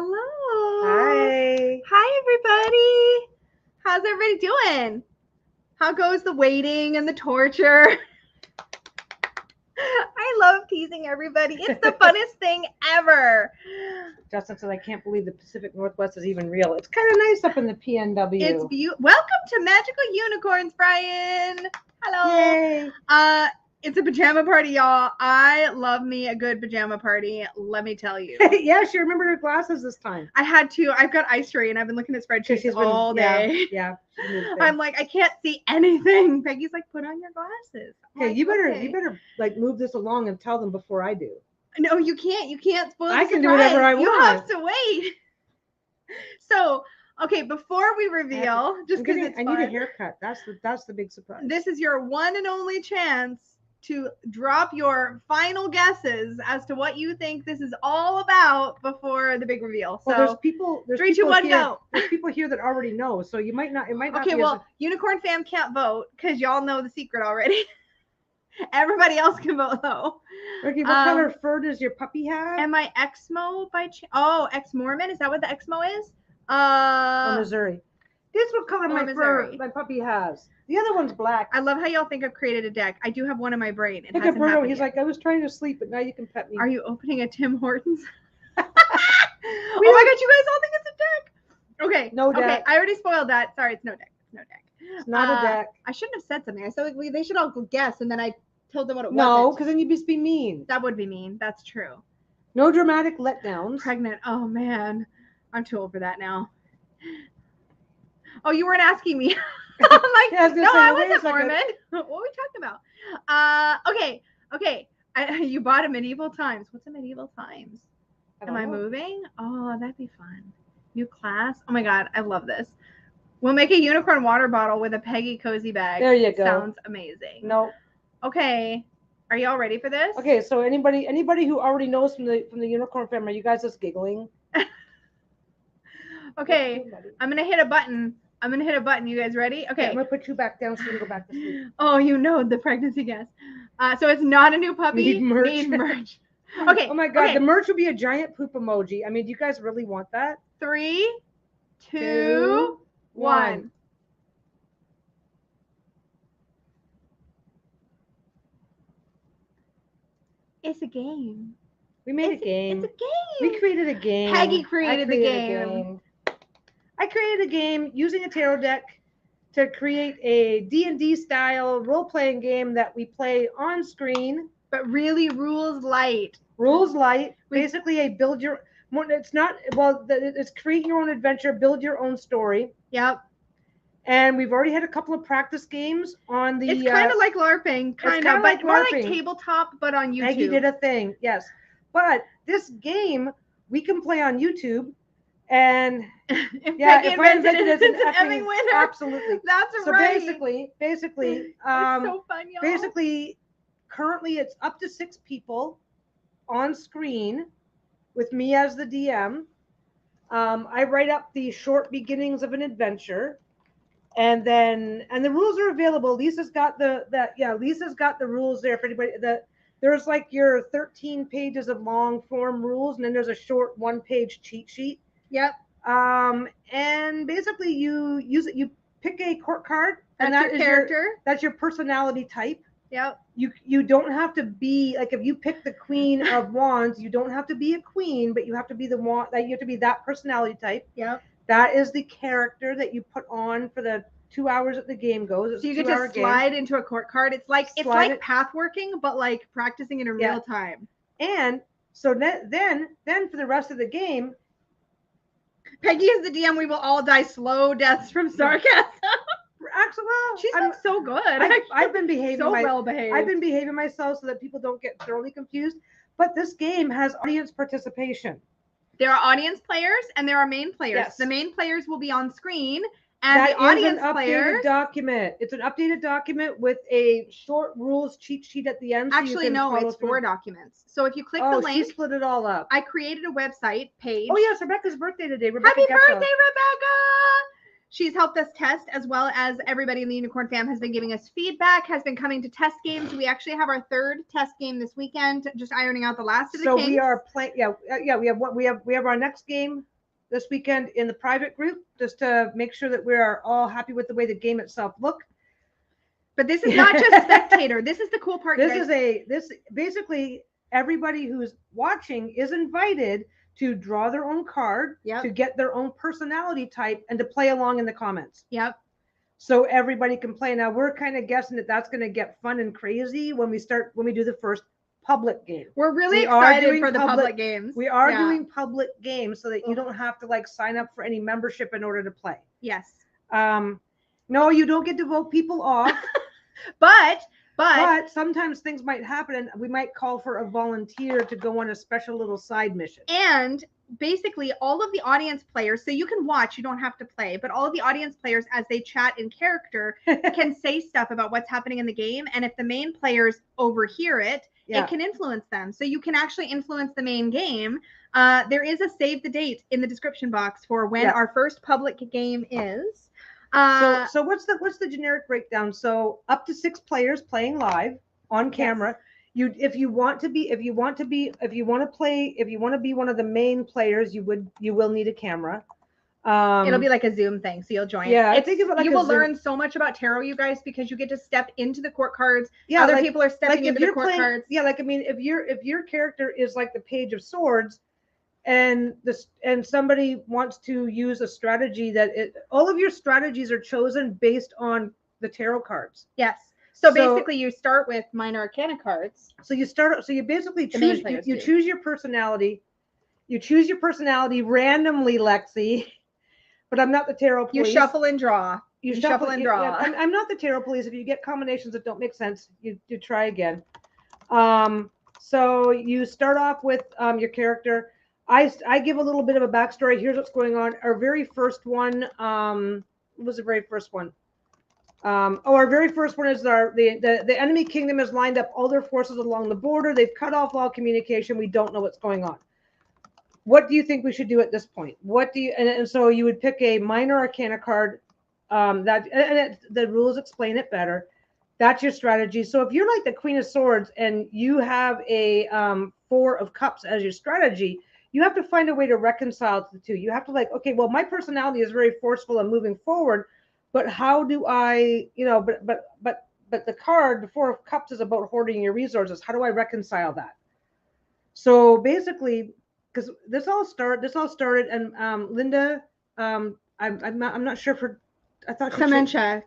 Hello. Hi. Hi, everybody. How's everybody doing? How goes the waiting and the torture? I love teasing everybody. It's the funnest thing ever. Justin said, I can't believe the Pacific Northwest is even real. It's kind of nice up in the PNW. It's beautiful. Welcome to Magical Unicorns, Brian. Hello. Yay. It's a pajama party, y'all. I love me a good pajama party. Let me tell you. Yeah, she remembered her glasses this time. I had to. I've got eye strain. I've been looking at spreadsheets all day. Yeah. I'm like, I can't see anything. Peggy's like, put on your glasses. Okay, like, you better like move this along and tell them before I do. No, you can't. You can't spoil the surprise. I can do whatever I want. You have to wait. So, okay, before we reveal, just because it's fun, I need a haircut. That's the big surprise. This is your one and only chance to drop your final guesses as to what you think this is all about before the big reveal. So, there's people. There's 3, 2, 1, go. There's people here that already know, so you might not. It might not. Okay, well, Unicorn fam can't vote because y'all know the secret already. Everybody else can vote though. Ricky, what color fur does your puppy have? Am I Exmo by chance? Oh, ex-Mormon? Is that what the Exmo is? Missouri. This is what color my fur my puppy has. The other one's black. I love how y'all think I've created a deck. I do have one in my brain. Look at Bruno. He's like, I was trying to sleep, but now you can pet me. Are you opening a Tim Hortons? Oh my god, you guys all think it's a deck. Okay. No deck. Okay, I already spoiled that. Sorry, it's no deck. It's no deck. It's not a deck. I shouldn't have said something. I said like they should all guess, and then I told them what it was. No, because then you'd just be mean. That would be mean. That's true. No dramatic letdowns. Pregnant. Oh man, I'm too old for that now. Oh, you weren't asking me. I'm like, yeah, I wasn't Mormon. What were we talking about? Okay. You bought a Medieval Times. What's a Medieval Times? Am I moving? Oh, that'd be fun. New class. Oh my god, I love this. We'll make a unicorn water bottle with a Peggy cozy bag. There you go. Sounds amazing. No. Okay. Are y'all ready for this? Okay, so anybody who already knows from the unicorn family, are you guys just giggling? Okay, I'm gonna hit a button. You guys ready? Okay. Yeah, I'm gonna put you back down so you can go back to sleep. Oh, you know the pregnancy guess. So it's not a new puppy. Need merch. Okay. Oh my god, okay. The merch would be a giant poop emoji. I mean, do you guys really want that? 3, 2, 1. It's a game. We made a game. It's a game. We created a game. Peggy created the game. I created a game using a tarot deck to create a D&D style role-playing game that we play on screen. But really rules light. Rules light. Basically a build your... It's not... Well, it's create your own adventure, build your own story. Yep. And we've already had a couple of practice games on the... It's kind of like LARPing, kind of, but more like tabletop, but on YouTube. Maggie did a thing, yes. But this game, we can play on YouTube. And if I invented it, it's an effing winner. Absolutely. That's so right. So basically, it's so fun, y'all. Basically, currently it's up to 6 people on screen with me as the DM. I write up the short beginnings of an adventure. And the rules are available. Lisa's got Lisa's got the rules there for anybody. There's like your 13 pages of long form rules, and then there's a short 1-page cheat sheet. Yep. And basically you pick a court card, and that's your character. That's your personality type. Yep. You don't have to be like, if you pick the Queen of Wands, you don't have to be a queen, but you have to be you have to be that personality type. Yep. That is the character that you put on for the 2 hours that the game goes. It's so you get to slide into a court card. It's like path working, but like practicing it in real time. And so then for the rest of the game, Peggy is the DM. We will all die slow deaths from sarcasm. Actually, well, she's been so good. I've been behaving well behaved. I've been behaving myself so that people don't get thoroughly confused. But this game has audience participation. There are audience players and there are main players. Yes. The main players will be on screen, and that the audience is an players. Updated document. It's an updated document with a short rules cheat sheet at the end. So actually, no, it's 4 documents. So if you click the link, she split it all up. I created a website page. Oh yes, Rebecca's birthday today. Happy birthday, Rebecca! She's helped us test, as well as everybody in the Unicorn fam has been giving us feedback, has been coming to test games. We actually have our 3rd test game this weekend, just ironing out the last of the kinks. So we are playing. Yeah. We have our next game this weekend in the private group, just to make sure that we are all happy with the way the game itself looked. But this is not just spectator. This is the cool part. This basically everybody who's watching is invited to draw their own card, to get their own personality type, and to play along in the comments. Yep. So everybody can play. Now we're kind of guessing that that's going to get fun and crazy when we do the first public game. We're really excited for the public games. We are doing public games so that you don't have to like sign up for any membership in order to play. Yes. No, you don't get to vote people off. But sometimes things might happen, and we might call for a volunteer to go on a special little side mission. And basically all of the audience players, so you can watch, you don't have to play, but all of the audience players, as they chat in character, can say stuff about what's happening in the game. And if the main players overhear it, it can influence them. So you can actually influence the main game. There is a save the date in the description box for when our first public game is. So what's the generic breakdown? So up to 6 players playing live on camera. Yes. If you want to be one of the main players, you will need a camera. It'll be like a Zoom thing, so you'll join. Yeah, I think you will learn so much about tarot, you guys, because you get to step into the court cards. Yeah, other people are stepping into the court cards. Yeah, like I mean, if your character is like the Page of Swords, and somebody wants to use a strategy all of your strategies are chosen based on the tarot cards. Yes. So basically you start with minor arcana cards. So you basically choose choose your personality. You choose your personality randomly, Lexi. But I'm not the tarot police. You shuffle and draw. You shuffle and draw. Yeah, I'm not the tarot police. If you get combinations that don't make sense, you try again. So you start off with your character. I give a little bit of a backstory. Here's what's going on. Our very first one, what was the very first one? Our very first one is the enemy kingdom has lined up all their forces along the border. They've cut off all communication. We don't know what's going on. What do you think we should do at this point? And so you would pick a minor arcana card. The rules explain it better. That's your strategy. So if you're like the Queen of Swords and you have a 4 of Cups as your strategy, you have to find a way to reconcile the two. You have to okay, well, my personality is very forceful and moving forward, but how do I, but the card, the 4 of Cups, is about hoarding your resources. How do I reconcile that? So basically, because this all started, and Linda, I'm not sure for, I thought Clementia.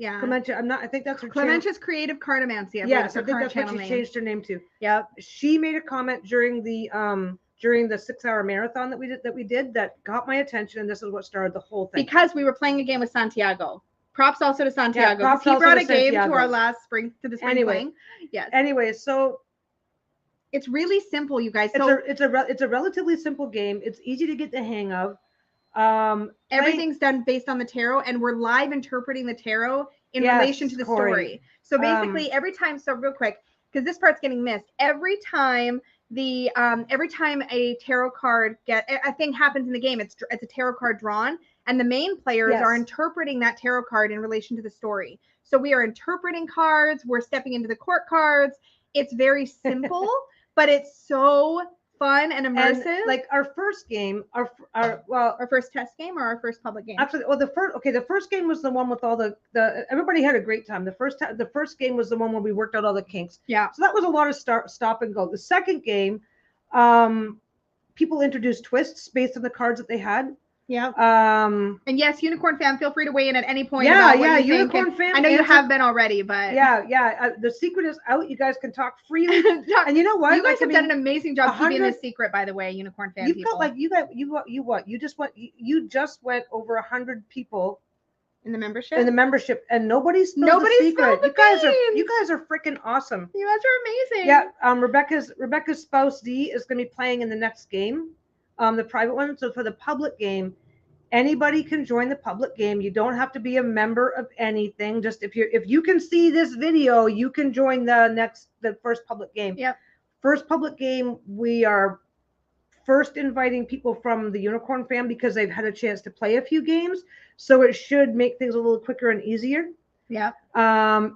Yeah. Clementia. I think that's her. Clementia's Creative Cardomancy. Yes, I think that's what she changed her name to. Yep. She made a comment during the 6-hour marathon that we did that got my attention, and this is what started the whole thing. Because we were playing a game with Santiago. Props also to Santiago. Yeah, he brought a game to our last spring playing. Yes. Anyway, so it's really simple, you guys. It's a relatively simple game. It's easy to get the hang of. Everything's done based on the tarot, and we're live interpreting the tarot in relation to the story. So basically, every time, so real quick, because this part's getting missed, every time a tarot card a thing happens in the game, it's a tarot card drawn, and the main players are interpreting that tarot card in relation to the story. So we are interpreting cards, we're stepping into the court cards. It's very simple, but it's so fun and immersive. And like our first game, our first test game or our first public game? Actually, well, the first game was the one with all the everybody had a great time. The first game was the one where we worked out all the kinks. Yeah. So that was a lot of stop and go. The second game, people introduced twists based on the cards that they had. Yeah. And yes, Unicorn fam, feel free to weigh in at any point. Yeah, Unicorn fam. I know you have been already, but the secret is out. You guys can talk freely. And you know what? You guys have done an amazing job keeping this secret, by the way, Unicorn fam. You've got you just went over 100 people in the membership. And nobody spilled the secret. You guys are freaking awesome. You guys are amazing. Yeah. Rebecca's spouse D is going to be playing in the next game. The private one. So for the public game, anybody can join the public game. You don't have to be a member of anything. Just if you can see this video, you can join the first public game. Yep. First public game, we are first inviting people from the Unicorn fam because they've had a chance to play a few games. So it should make things a little quicker and easier. Yeah.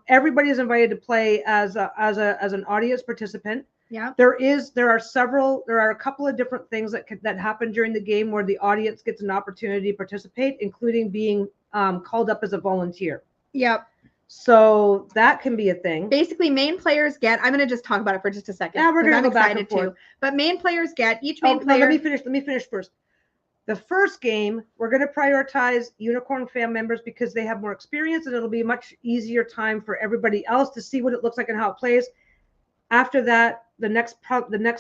Everybody is invited to play as an audience participant. Yeah. There are a couple of different things that happen during the game where the audience gets an opportunity to participate, including being called up as a volunteer. Yep. So that can be a thing. Basically, main players get. I'm going to just talk about it for just a second. Yeah, we're going to go back and forth. Too. But main players get each main player. No, let me finish first. The first game, we're going to prioritize Unicorn fam members because they have more experience, and it'll be a much easier time for everybody else to see what it looks like and how it plays. After that, the next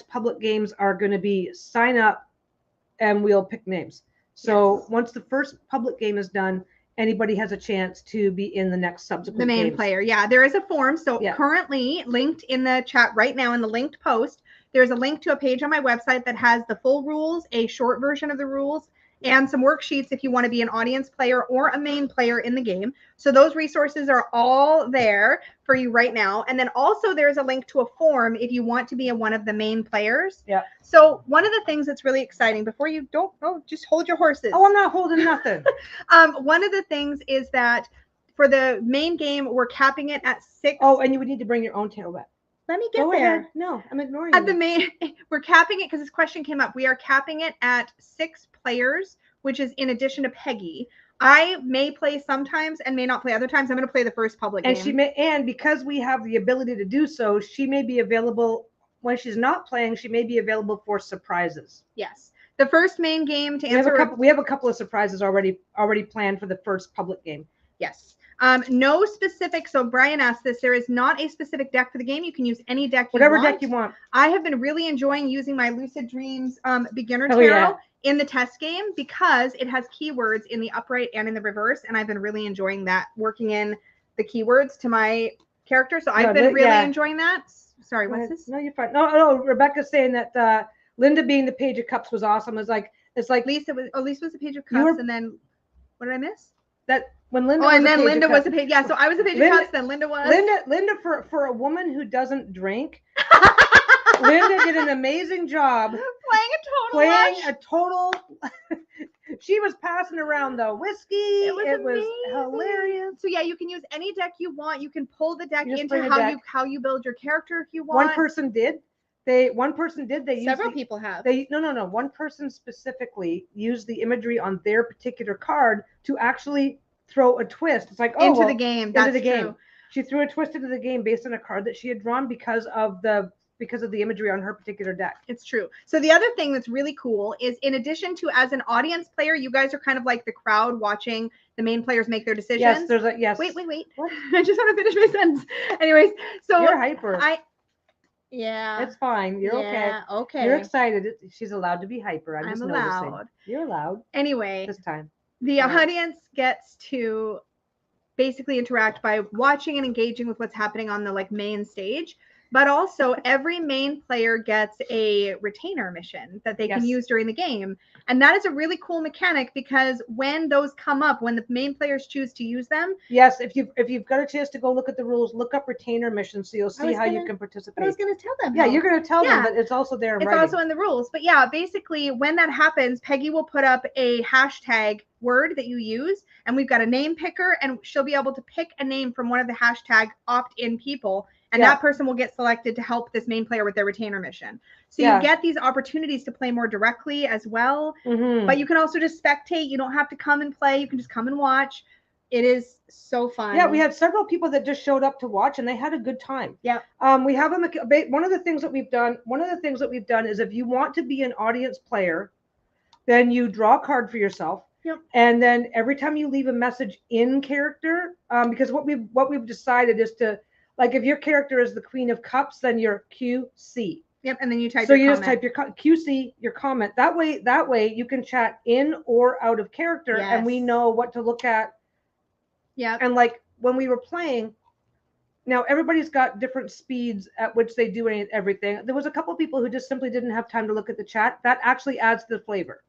public games are going to be sign up, and we'll pick names. So once the first public game is done, anybody has a chance to be in the next subsequent the main games. player. Yeah, there is a form. So currently linked in the chat right now in the linked post, there's a link to a page on my website that has the full rules, a short version of the rules, and some worksheets if you want to be an audience player or a main player in the game. So those resources are all there for you right now. And then also there's a link to a form if you want to be one of the main players. Yeah. So one of the things that's really exciting before you just hold your horses. Oh, I'm not holding nothing. One of the things is that for the main game, we're capping it at 6. Oh, and you would need to bring your own table back. Let me get Go there. ahead. No, I'm ignoring at you. We're capping it because this question came up. We are capping it at 6 players, which is in addition to Peggy. I may play sometimes and may not play other times. I'm going to play the first public game. And because we have the ability to do so, she may be available when she's not playing. She may be available for surprises. Yes. The first main game to answer. We have a couple of surprises already planned for the first public game. Yes. No specific. So Brian asked this. There is not a specific deck for the game. You can use any deck you want. Whatever deck you want. I have been really enjoying using my Lucid Dreams beginner tarot in the test game because it has keywords in the upright and in the reverse, and I've been really enjoying that, working in the keywords to my character. So I've been really enjoying that. Sorry, what's this? No, you're fine. No. Rebecca's saying that Linda being the Page of Cups was awesome. It's like Lisa was the Page of Cups, and then what did I miss? That when Linda. Linda was a page. Yeah, so I was a Page of Cups, then Linda was. Linda for a woman who doesn't drink. Linda did an amazing job playing a total. She was passing around the whiskey. It was hilarious. So yeah, you can use any deck you want. You can pull the deck into how you build your character if you want. One person did. Several people have. No. One person specifically used the imagery on their particular card to actually throw a twist. It's like into the game. That's true. She threw a twist into the game based on a card that she had drawn because of the imagery on her particular deck. It's true. So the other thing that's really cool is in addition to as an audience player, you guys are kind of like the crowd watching the main players make their decisions. Yes, Wait. What? I just want to finish my sentence. Anyways, so you're hyper. Yeah. It's fine. You're okay. Okay. You're excited. She's allowed to be hyper. I'm just allowed. Noticing. You're allowed. Anyway. This time. The audience gets to basically interact by watching and engaging with what's happening on the main stage. But also every main player gets a retainer mission that they can use during the game. And that is a really cool mechanic because when those come up, when the main players choose to use them. Yes, if you've got a chance to go look at the rules, look up retainer missions so you'll see how you can participate. I was going to tell them. Yeah, you're going to tell them, but it's also there. It's also in the rules. But yeah, basically when that happens, Peggy will put up a hashtag word that you use, and we've got a name picker, and she'll be able to pick a name from one of the hashtag opt-in people. And that person will get selected to help this main player with their retainer mission. So you get these opportunities to play more directly as well. Mm-hmm. But you can also just spectate. You don't have to come and play. You can just come and watch. It is so fun. Yeah, we had several people that just showed up to watch, and they had a good time. Yeah. We have one of the things that we've done is if you want to be an audience player, then you draw a card for yourself. Yep. And then every time you leave a message in character, because what we've decided is to. Like if your character is the Queen of Cups, then you're QC. Yep, and then you type. So you just type your QC, your comment. That way you can chat in or out of character, and we know what to look at. Yeah. And like when we were playing, now everybody's got different speeds at which they do everything. There was a couple of people who just simply didn't have time to look at the chat. That actually adds to the flavor.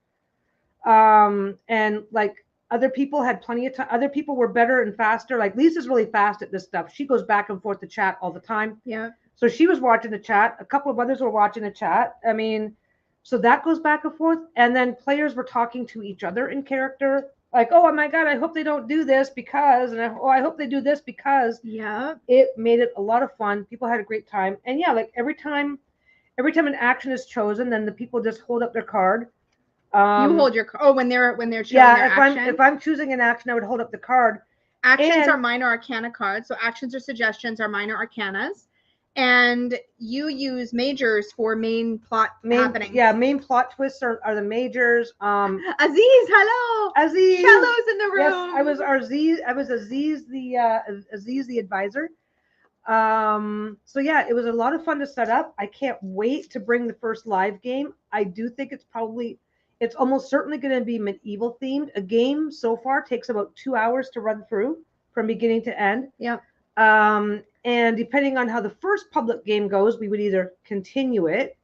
And like. Other people had plenty of time. Other people were better and faster. Like Lisa's really fast at this stuff. She goes back and forth to chat all the time. Yeah. So she was watching the chat. A couple of others were watching the chat. I mean, So that goes back and forth. And then players were talking to each other in character. Like, oh my God, I hope they don't do this because, and I hope they do this because. Yeah. It made it a lot of fun. People had a great time. And yeah, like every time an action is chosen, then the people just hold up their card. You hold your when they're showing their action. If I'm choosing an action, I would hold up the card. Actions are minor arcana cards. So actions or suggestions are minor arcanas. And you use majors for main plot happenings. Yeah, main plot twists are the majors. Aziz, hello. Aziz. Shallo's in the room. Yes, I was Aziz the advisor. So yeah, it was a lot of fun to set up. I can't wait to bring the first live game. I do think it's almost certainly going to be medieval themed. A game so far takes about 2 hours to run through from beginning to end. Yep. And depending on how the first public game goes, we would either continue it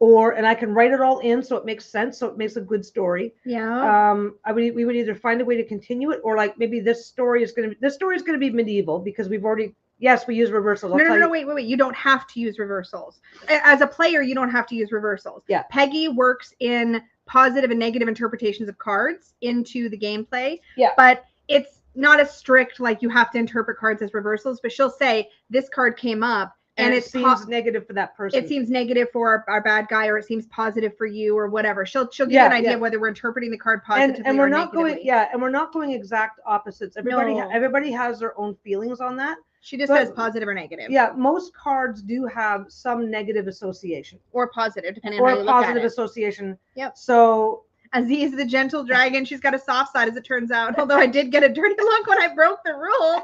and I can write it all in so it makes sense, so it makes a good story. Yeah. We would either find a way to continue it, or like maybe this story is going to be medieval because we use reversals. No, wait. You don't have to use reversals. As a player, you don't have to use reversals. Yeah. Peggy works in positive and negative interpretations of cards into the gameplay. Yeah. But it's not as strict, like you have to interpret cards as reversals, but she'll say this card came up and it seems negative for that person. It seems negative for our bad guy, or it seems positive for you, or whatever. She'll give you an idea of whether we're interpreting the card positively and we're or not negatively. and we're not going exact opposites. Everybody has their own feelings on that. She just says positive or negative. Yeah, most cards do have some negative association. Or positive, depending on how you look at it. Or positive association. Yep. So Aziz, the gentle dragon, she's got a soft side, as it turns out. Although I did get a dirty look when I broke the rules.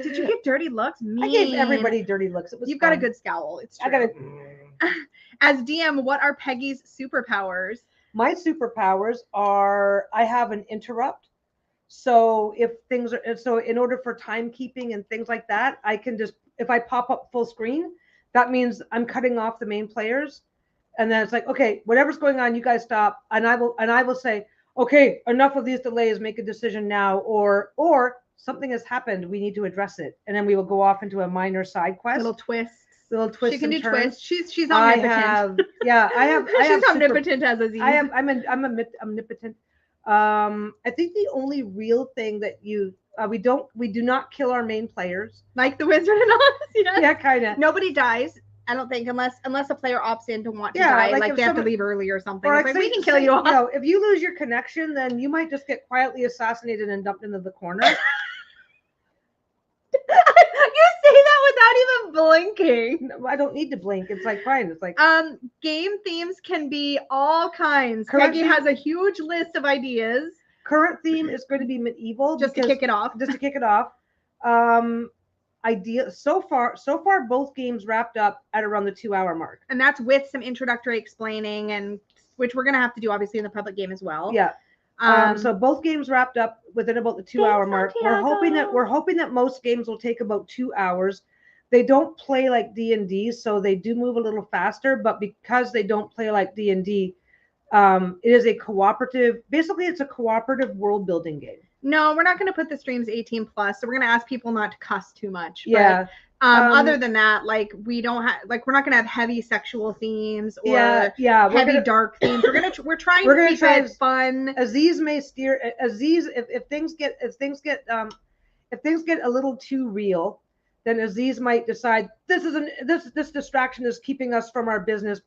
Did you get dirty looks? Mean. I gave everybody dirty looks. You've got a good scowl. It's true. As DM, what are Peggy's superpowers? My superpowers are I have an interrupt. So in order for timekeeping and things like that, I can just, if I pop up full screen, that means I'm cutting off the main players. And then it's like, okay, whatever's going on, you guys stop. And I will say, okay, enough of these delays, make a decision now, or something has happened, we need to address it. And then we will go off into a minor side quest. Little twists. She can do twists. She's omnipotent. I have she's omnipotent as Aziz. I'm omnipotent. I think the only real thing that we do not kill our main players. Like the Wizard and Oz, Yeah, kind of. Nobody dies, I don't think, unless a player opts in to want to die, like they have to leave early or something. Or like we can kill you off. If you lose your connection, then you might just get quietly assassinated and dumped into the corner. You say that without even blinking. No, I don't need to blink. It's like fine. It's like game themes can be all kinds. Peggy has a huge list of ideas. Current theme is going to be medieval. Just to kick it off. Idea so far both games wrapped up at around the 2 hour mark. And that's with some introductory explaining, and which we're gonna have to do obviously in the public game as well. Yeah. So both games wrapped up within about the 2 hour mark. We're hoping that most games will take about 2 hours. They don't play like D&D, so they do move a little faster, but because they don't play like D&D, it is a cooperative, basically it's a cooperative world building game. No, we're not going to put the streams 18 plus, so we're going to ask people not to cuss too much. Yeah. But, other than that, like we're not going to have heavy sexual themes or heavy dark themes. We're trying to keep it fun. Aziz may steer. Aziz, if things get a little too real, then Aziz might decide this distraction is keeping us from our business.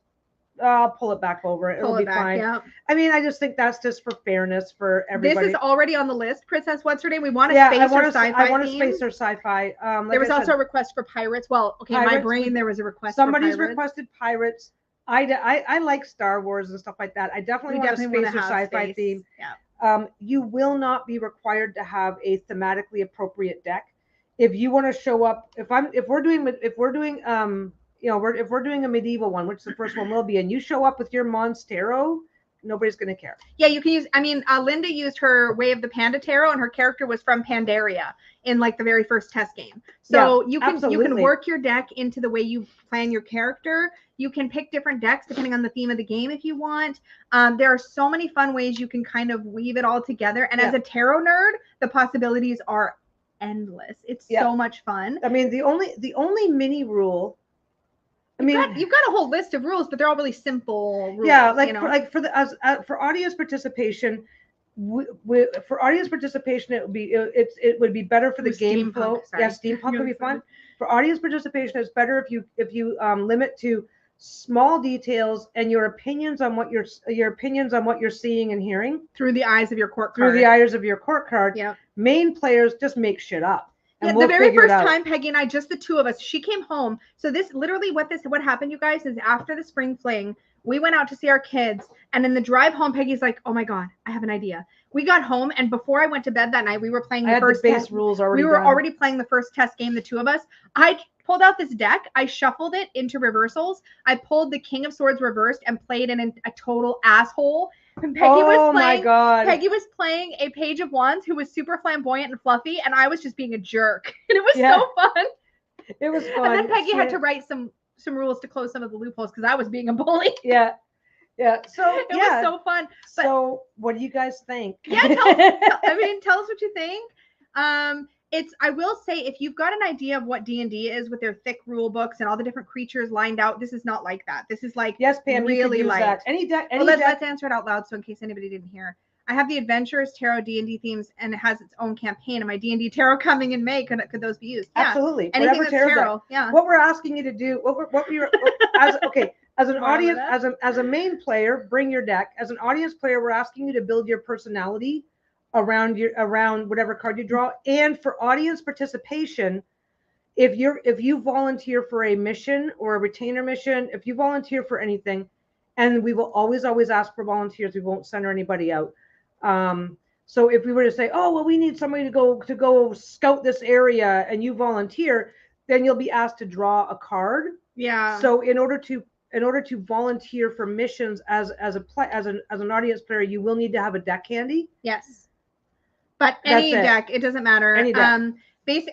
I'll pull it back over. It'll be fine. Yeah. I mean, I just think that's just for fairness for everybody. This is already on the list. Princess, what's her name? We want to space her sci-fi. I want to space her sci-fi. There was also a request for pirates. Well, okay, in my brain there was a request. Somebody's requested pirates. I like Star Wars and stuff like that. I definitely want to space her sci-fi theme. Yeah. You will not be required to have a thematically appropriate deck. If you want to show up, if we're doing if we're doing a medieval one, which the first one will be, and you show up with your Monstero, nobody's going to care. Yeah, you can use, Linda used her Way of the Panda Tarot, and her character was from Pandaria in like the very first test game. So you can work your deck into the way you plan your character. You can pick different decks depending on the theme of the game if you want. There are so many fun ways you can kind of weave it all together. And as a tarot nerd, the possibilities are endless. It's so much fun. I mean, the only mini rule, I mean, you've got a whole list of rules, but they're all really simple rules. Yeah, like you know? for audience participation, for audience participation, it would be better for the game flow. Sorry. Yeah, steampunk would be fun. For audience participation, it's better if you limit to small details and your opinions on what you're seeing and hearing through the eyes of your court card. Through the eyes of your court card. Yeah. Main players just make shit up. Yeah, the very first time Peggy and I, just the two of us, she came home. So this literally what happened, you guys, is after the spring fling, we went out to see our kids, and in the drive home, Peggy's like, "Oh my God, I have an idea." We got home, and before I went to bed that night, we were playing the first base rules already. We were already playing the first test game, the two of us. I pulled out this deck, I shuffled it into reversals. I pulled the King of Swords reversed and played in a total asshole. And Peggy was playing a Page of Wands who was super flamboyant and fluffy, and I was just being a jerk. And it was so fun. It was fun. And then Peggy had to write some rules to close some of the loopholes because I was being a bully. Yeah. So it was so fun. But, so what do you guys think? Yeah, tell us what you think. I will say, if you've got an idea of what D&D is with their thick rule books and all the different creatures lined out, this is not like that. This is like, yes, Pam, really light. Let's answer it out loud, so in case anybody didn't hear. I have the Adventurers Tarot D&D themes, and it has its own campaign. And my D&D Tarot coming in May. Could those be used? Yeah. Absolutely. Anything that's tarot. Yeah. What we're asking you to do, as an audience, as a main player, bring your deck. As an audience player, we're asking you to build your personality around whatever card you draw. And for audience participation, if you volunteer for a mission or a retainer mission, if you volunteer for anything, and we will always ask for volunteers, we won't send anybody out. So if we were to say, oh well, we need somebody to go scout this area, and you volunteer, then you'll be asked to draw a card. Yeah. So in order to volunteer for missions as an audience player, you will need to have a deck handy. Yes. But any deck, it doesn't matter. Any deck.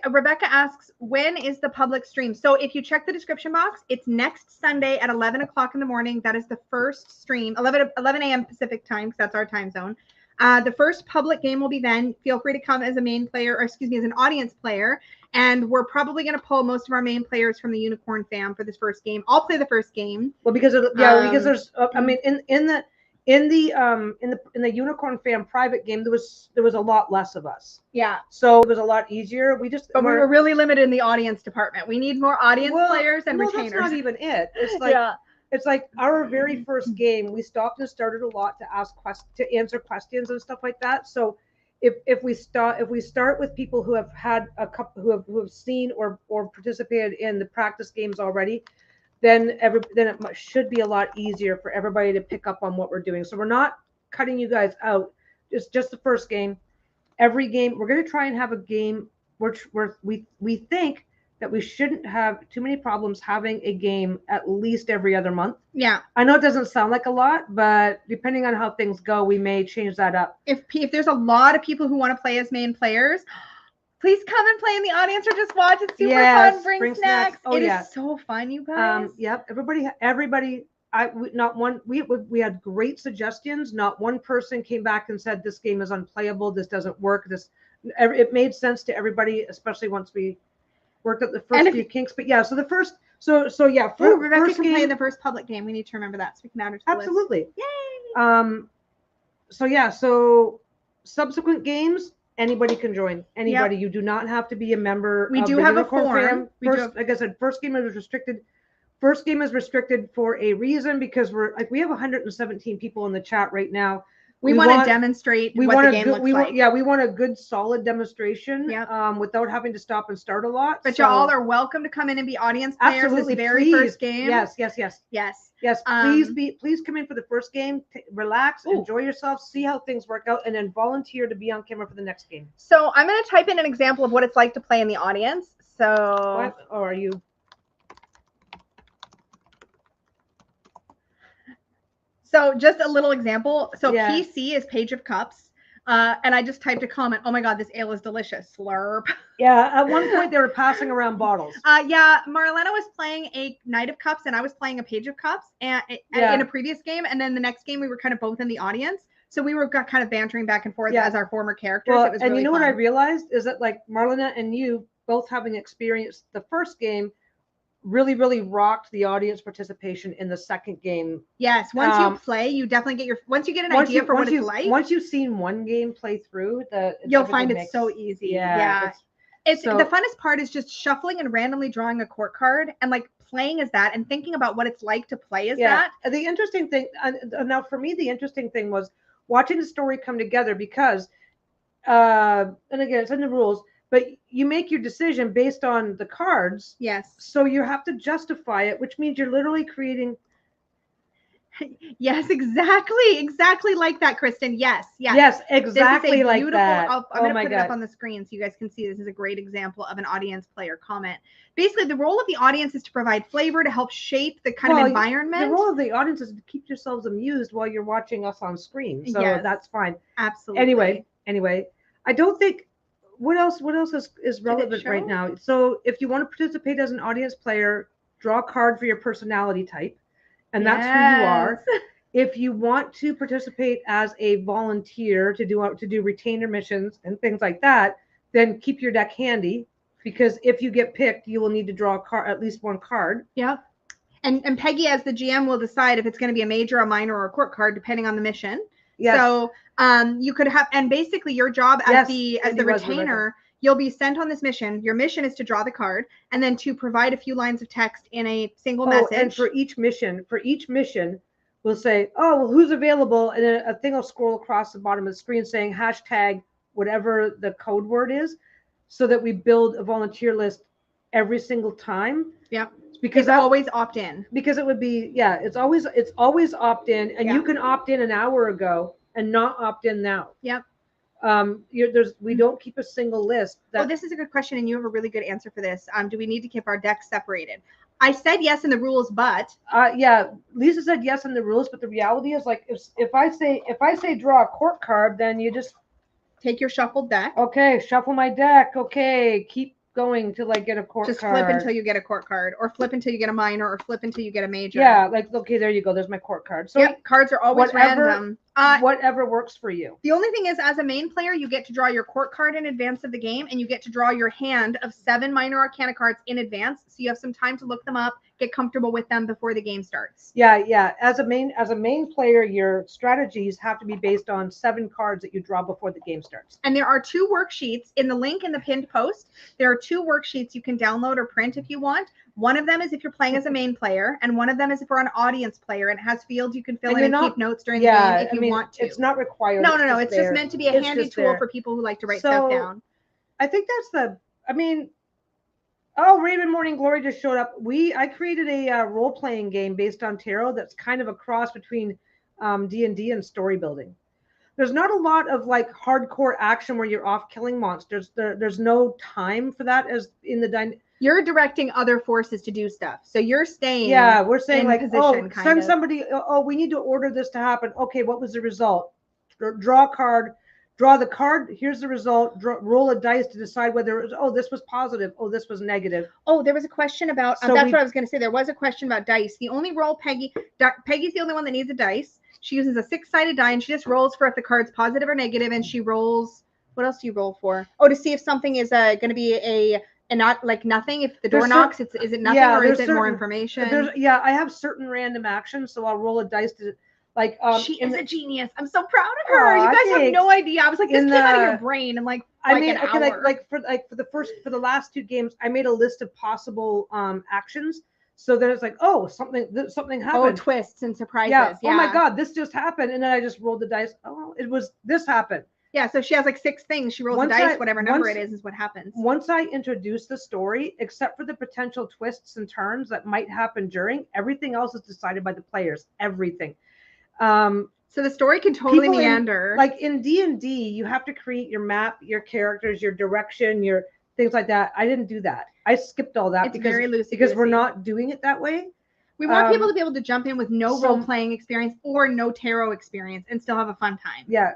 Rebecca asks, when is the public stream? So if you check the description box, it's next Sunday at 11 o'clock in the morning. That is the first stream, 11 a.m. Pacific time, because that's our time zone. The first public game will be then. Feel free to come as a main player, as an audience player. And we're probably going to pull most of our main players from the Unicorn fam for this first game. I'll play the first game. Well, because there's, in the Unicorn fam private game, there was a lot less of us. Yeah. So it was a lot easier. We were really limited in the audience department. We need more audience players and retainers. That's not even it. It's like It's like our very first game, we stopped and started a lot to answer questions and stuff like that. So if we start with people who have had a couple who have seen or participated in the practice games already, then it should be a lot easier for everybody to pick up on what we're doing. So we're not cutting you guys out. It's just the first game. Every game, we're going to try and have a game where we think that we shouldn't have too many problems having a game at least every other month. Yeah. I know it doesn't sound like a lot, but depending on how things go, we may change that up. If there's a lot of people who want to play as main players, please come and play in the audience or just watch. It's super fun. Bring snacks. Oh, it is so fun, you guys. Yep. Everybody. We had great suggestions. Not one person came back and said this game is unplayable. This doesn't work. It made sense to everybody, especially once we worked out the first few kinks. But yeah, so the first, Rebecca can play in the first public game. We need to remember that so we can add her to the absolutely list. Yay. So subsequent games, anybody can join. Anybody. Yep. You do not have to be a member. We do have a form. Like I said, first game is restricted. First game is restricted for a reason, because we have 117 people in the chat right now. We want to demonstrate what the game looks like. We want a good, solid demonstration. Yep. Without having to stop and start a lot. But y'all are welcome to come in and be audience players. Absolutely, this very first game. Yes. Please come in for the first game. Relax, enjoy yourself, see how things work out, and then volunteer to be on camera for the next game. So I'm going to type in an example of what it's like to play in the audience. So. What? Or are you? So just a little example. So PC is Page of Cups. And I just typed a comment. Oh my God, this ale is delicious. Slurp. Yeah. At one point they were passing around bottles. Marlena was playing a Knight of Cups and I was playing a Page of Cups and in a previous game. And then the next game we were kind of both in the audience. So we were kind of bantering back and forth as our former characters. Well, it was really fun. What I realized is that like Marlena and you both having experienced the first game really, really rocked the audience participation in the second game. Yes, once you play, you definitely get once you get an idea for what it's like. Once you've seen one game play through, you'll find it so easy. Yeah. It's the funnest part is just shuffling and randomly drawing a court card and like playing as that and thinking about what it's like to play as that. The interesting thing now for me, the interesting thing was watching the story come together because, and again, it's in the rules, but you make your decision based on the cards. Yes. So you have to justify it, which means you're literally creating. Yes, exactly like that, Kristen. Yes, exactly like that. I'm going to put it up on the screen so you guys can see. This is a great example of an audience player comment. Basically, the role of the audience is to provide flavor, to help shape the kind of environment. The role of the audience is to keep yourselves amused while you're watching us on screen. So that's fine. Absolutely. Anyway, I don't think. What else is relevant right now? So if you want to participate as an audience player, draw a card for your personality type, and that's who you are. If you want to participate as a volunteer to do retainer missions and things like that, then keep your deck handy, because if you get picked, you will need to draw at least one card. Yeah. And Peggy, as the GM, will decide if it's going to be a major, a minor, or a court card, depending on the mission. Yes. So you could have, and basically your job as the retainer, you'll be sent on this mission. Your mission is to draw the card and then to provide a few lines of text in a single message. And for each mission, we'll say, oh, well, who's available? And then a thing will scroll across the bottom of the screen saying hashtag whatever the code word is, so that we build a volunteer list every single time. Yep. Because always opt in. Because it would be, it's always opt in, and you can opt in an hour ago and not opt in now. Yep. We don't keep a single list. This is a good question, and you have a really good answer for this. Do we need to keep our decks separated? I said yes in the rules, but Lisa said yes in the rules, but the reality is, like, if I say draw a court card, then you just take your shuffled deck. Okay, shuffle my deck. Okay, keep going till I get a court card. Just flip until you get a court card, or flip until you get a minor, or flip until you get a major. Yeah, like, okay, there you go. There's my court card. So cards are always random. Whatever works for you. The only thing is, as a main player, you get to draw your court card in advance of the game, and you get to draw your hand of 7 minor arcana cards in advance, so you have some time to look them up, get comfortable with them before the game starts. Yeah. As a main player, your strategies have to be based on 7 cards that you draw before the game starts. And there are 2 worksheets in the link in the pinned post. There are 2 worksheets you can download or print if you want. One of them is if you're playing as a main player, and one of them is if you're an audience player, and it has fields you can fill in and keep notes during the game if you want to. It's not required. No. It's just meant to be a handy tool for people who like to write stuff down. I think that's Raven Morning Glory just showed up. I created a role-playing game based on tarot that's kind of a cross between D&D and story building. There's not a lot of like hardcore action where you're off killing monsters. There's no time for that as in the You're directing other forces to do stuff. So you're staying we're saying like, send somebody, we need to order this to happen. Okay, what was the result? Draw a card. Draw the card. Here's the result. Roll a dice to decide whether it was, this was positive. Oh, this was negative. Oh, there was a question about, that's what I was going to say. There was a question about dice. The only roll Peggy's the only one that needs a dice. She uses a 6-sided die, and she just rolls for if the card's positive or negative, and she rolls, what else do you roll for? Oh, to see if something is going to be a not like nothing. If the door knocks, is it nothing, or is it more information? I have certain random actions, so I'll roll a dice to like. She is a genius. I'm so proud of her. You guys have no idea. I was like, this came out of your brain, and like an hour. For the last 2 games, I made a list of possible actions. So then it's like, something happened. Oh, twists and surprises. Yeah. Oh my God, this just happened, and then I just rolled the dice. Oh, this happened. Yeah, so she has like 6 things. She rolls the dice, whatever number it is what happens. Once I introduce the story, except for the potential twists and turns that might happen during, everything else is decided by the players. Everything. So the story can totally meander. Like in D&D, you have to create your map, your characters, your direction, your things like that. I didn't do that. I skipped all that because we're not doing it that way. We want people to be able to jump in with no role-playing experience or no tarot experience and still have a fun time. Yeah.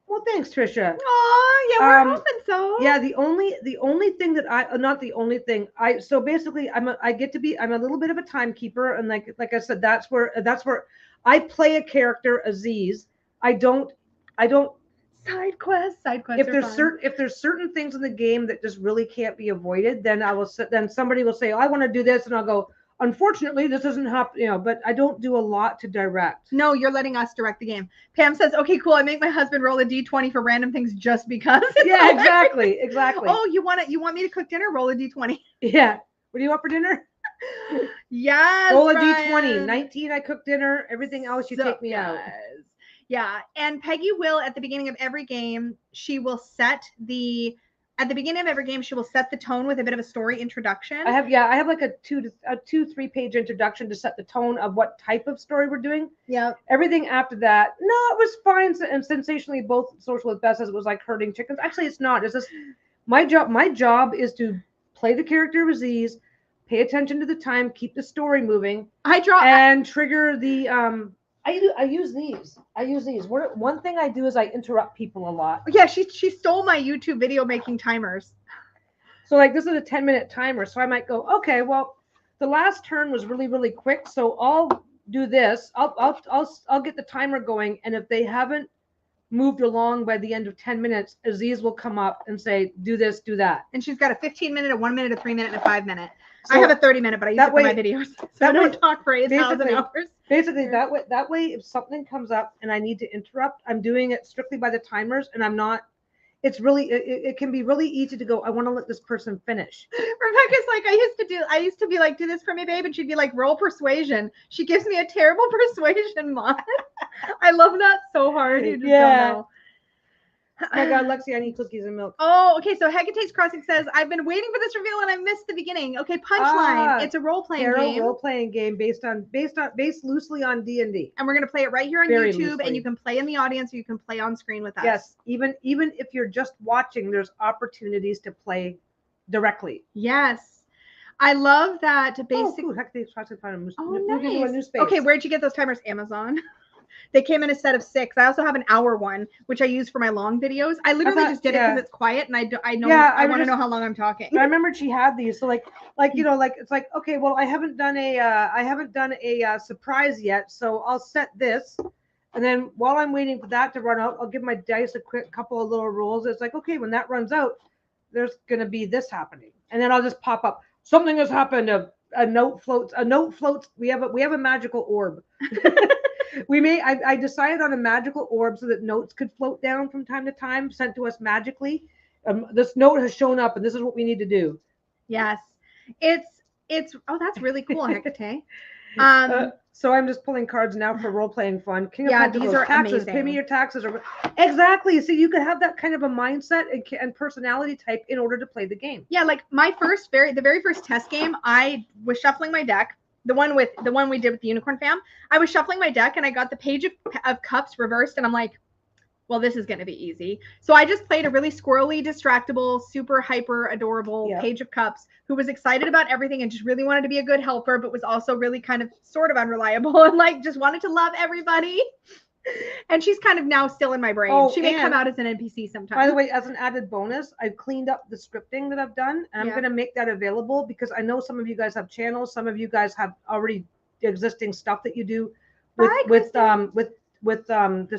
Well, thanks, Trisha. Oh, yeah, we're hoping so. Yeah, the only thing that not the only thing so basically I'm a little bit of a timekeeper, and like I said, that's where I play a character, Aziz. I don't Side quests If there's certain things in the game that just really can't be avoided, then then somebody will say, oh, I want to do this, and I'll go, unfortunately, this isn't happening, but I don't do a lot to direct. No, you're letting us direct the game. Pam says, okay, cool. I make my husband roll a D20 for random things just because. Yeah, exactly. Oh, you want me to cook dinner? Roll a D20. Yeah. What do you want for dinner? Yes. Roll a D20. 19, I cook dinner. Everything else, you take me out. Yeah. And Peggy will, at the beginning of every game, she will set the tone with a bit of a story introduction. I have like a 2-3 page introduction to set the tone of what type of story we're doing. Yeah. Everything after that, no, it was fine and sensationally both social with Bess as it was like herding chickens. Actually, it's not. It's just my job is to play the character of Aziz, pay attention to the time, keep the story moving. And trigger the I use these. One thing I do is I interrupt people a lot. Yeah, she stole my YouTube video making timers. So like this is a 10-minute timer. So I might go, okay, well, the last turn was really, really quick. So I'll do this. I'll get the timer going. And if they haven't moved along by the end of 10 minutes, Aziz will come up and say, do this, do that. And she's got a 15-minute, a 1-minute, a 3-minute, and a 5-minute. So I have a 30-minute, but I use it for my videos. So I don't talk for 8,000 hours. Basically, that way, if something comes up and I need to interrupt, I'm doing it strictly by the timers, and I'm not. It's really, it can be really easy to go, I want to let this person finish. Rebecca's like, I used to be like, do this for me, babe, and she'd be like, roll persuasion. She gives me a terrible persuasion mod. I love that so hard. You just don't know. Oh my God, Lexi, I need cookies and milk. Oh, okay. So Hecate's Crossing says, I've been waiting for this reveal and I missed the beginning. Okay, Punchline. It's a role-playing game. Role-playing game based loosely on D&D. And we're gonna play it right here on YouTube, and you can play in the audience or you can play on screen with us. Yes, even if you're just watching, there's opportunities to play directly. Yes. I love that basic. Oh, Hecate's Crossing found a moose. Oh, nice. Okay, where'd you get those timers? Amazon. They came in a set of 6. I also have an hour one, which I use for my long videos. I literally just did it because it's quiet, and I want to know how long I'm talking. I remember she had these, so like it's like, okay, well, I haven't done a surprise yet, so I'll set this, and then while I'm waiting for that to run out, I'll give my dice a quick couple of little rolls. It's like, okay, when that runs out, there's gonna be this happening, and then I'll just pop up. Something has happened. A note floats. We have a magical orb. I decided on a magical orb so that notes could float down from time to time, sent to us magically. This note has shown up, and this is what we need to do. Yes, it's that's really cool, Hecate. So I'm just pulling cards now for role playing fun. These are taxes. amazing. Pay me your taxes. Exactly. So you could have that kind of a mindset and personality type in order to play the game. Yeah, like the very first test game, I was shuffling my deck. The one we did with the Unicorn Fam, I was shuffling my deck and I got the Page of Cups reversed, and I'm like, well, this is going to be easy. So I just played a really squirrely, distractible, super hyper adorable Page of Cups who was excited about everything and just really wanted to be a good helper, but was also really kind of sort of unreliable and like just wanted to love everybody. And she's kind of now still in my brain. She may come out as an NPC sometime. By the way, as an added bonus, I've cleaned up the scripting that I've done, and I'm going to make that available because I know some of you guys have channels. Some of you guys have already existing stuff that you do with this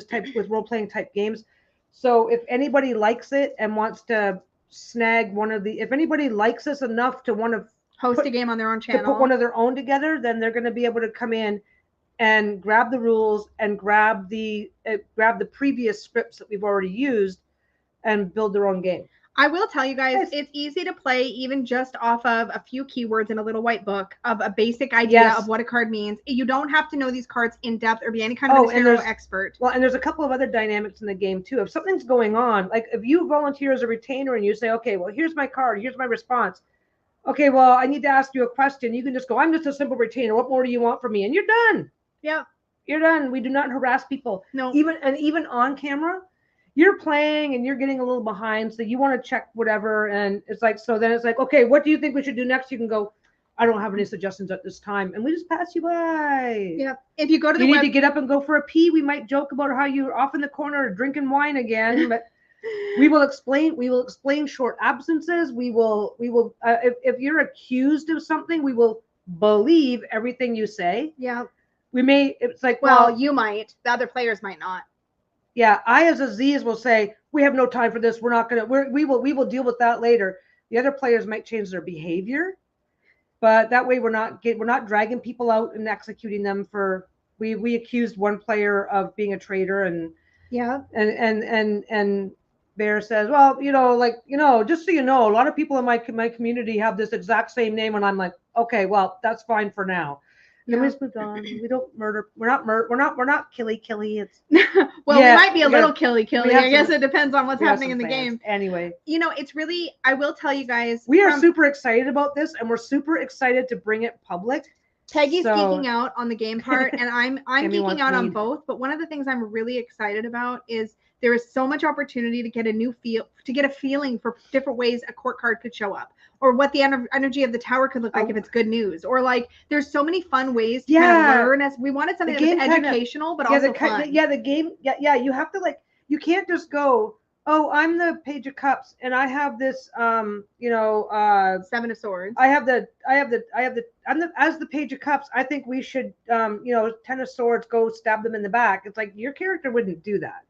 type with role playing type games. So if anybody likes it and wants to snag if anybody likes this enough to want to host a game on their own channel, to put one of their own together, then they're going to be able to come in and grab the rules and grab the previous scripts that we've already used and build their own game. I will tell you guys, it's easy to play even just off of a few keywords in a little white book of a basic idea of what a card means. You don't have to know these cards in depth or be any kind of a expert. Well, and there's a couple of other dynamics in the game too. If something's going on, like if you volunteer as a retainer and you say, okay, well, here's my card, here's my response. Okay, well, I need to ask you a question. You can just go, I'm just a simple retainer. What more do you want from me? And you're done. Yeah. You're done. We do not harass people. No. Even on camera, you're playing and you're getting a little behind. So you want to check whatever. And it's like, so then it's like, okay, what do you think we should do next? You can go, I don't have any suggestions at this time. And we just pass you by. Yeah. If you go to you need to get up and go for a pee. We might joke about how you're off in the corner drinking wine again, but we will explain short absences. We will if you're accused of something, we will believe everything you say. Yeah. We may, it's like, well, you might, the other players might not. Yeah, I as Aziz will say, we have no time for this. We're not gonna. We will deal with that later. The other players might change their behavior, but that way we're not dragging people out and executing them for. We accused one player of being a traitor, and yeah, and Bear says, well, just so you know, a lot of people in my community have this exact same name, and I'm like, okay, well, that's fine for now. Then we just moved on. We don't murder. We're not killy. It's well, we might be a little killy. I guess it depends on what's happening in the fans. game. Anyway, it's really. I will tell you guys. We are super excited about this, and we're super excited to bring it public. Peggy's geeking out on the game part, and I'm geeking out on both. But one of the things I'm really excited about is there is so much opportunity to get a feeling for different ways a court card could show up, or what the energy of the tower could look like if it's good news, or like there's so many fun ways to kind of learn. As we wanted something that was educational, but also fun. The game. Yeah. You have to you can't just go, oh, I'm the Page of Cups, and I have this, Seven of Swords. I'm as the Page of Cups. I think we should, Ten of Swords, go stab them in the back. It's like your character wouldn't do that.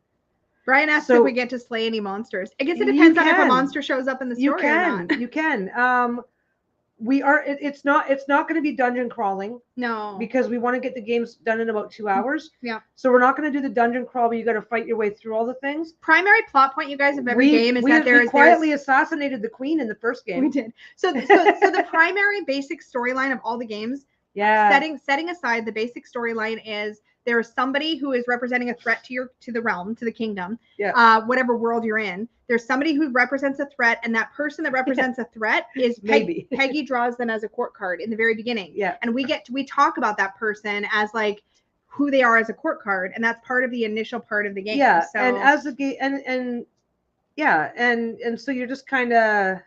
Brian asked if we get to slay any monsters. I guess it depends on if a monster shows up in the story or not. You can. We are. It's not going to be dungeon crawling. No. Because we want to get the games done in about 2 hours. Yeah. So we're not going to do the dungeon crawl where you got to fight your way through all the things. Primary plot point, you guys, of every game is that we quietly assassinated the queen in the first game. We did. So the primary basic storyline of all the games. Yeah. Setting aside the basic storyline is there is somebody who is representing a threat to the realm, to the kingdom, whatever world you're in. There's somebody who represents a threat, and that person that represents a threat is Peggy draws them as a court card in the very beginning. Yeah. And we talk about that person as like who they are as a court card, and that's part of the initial part of the game. Yeah. So, and as the game and so you're just kind of.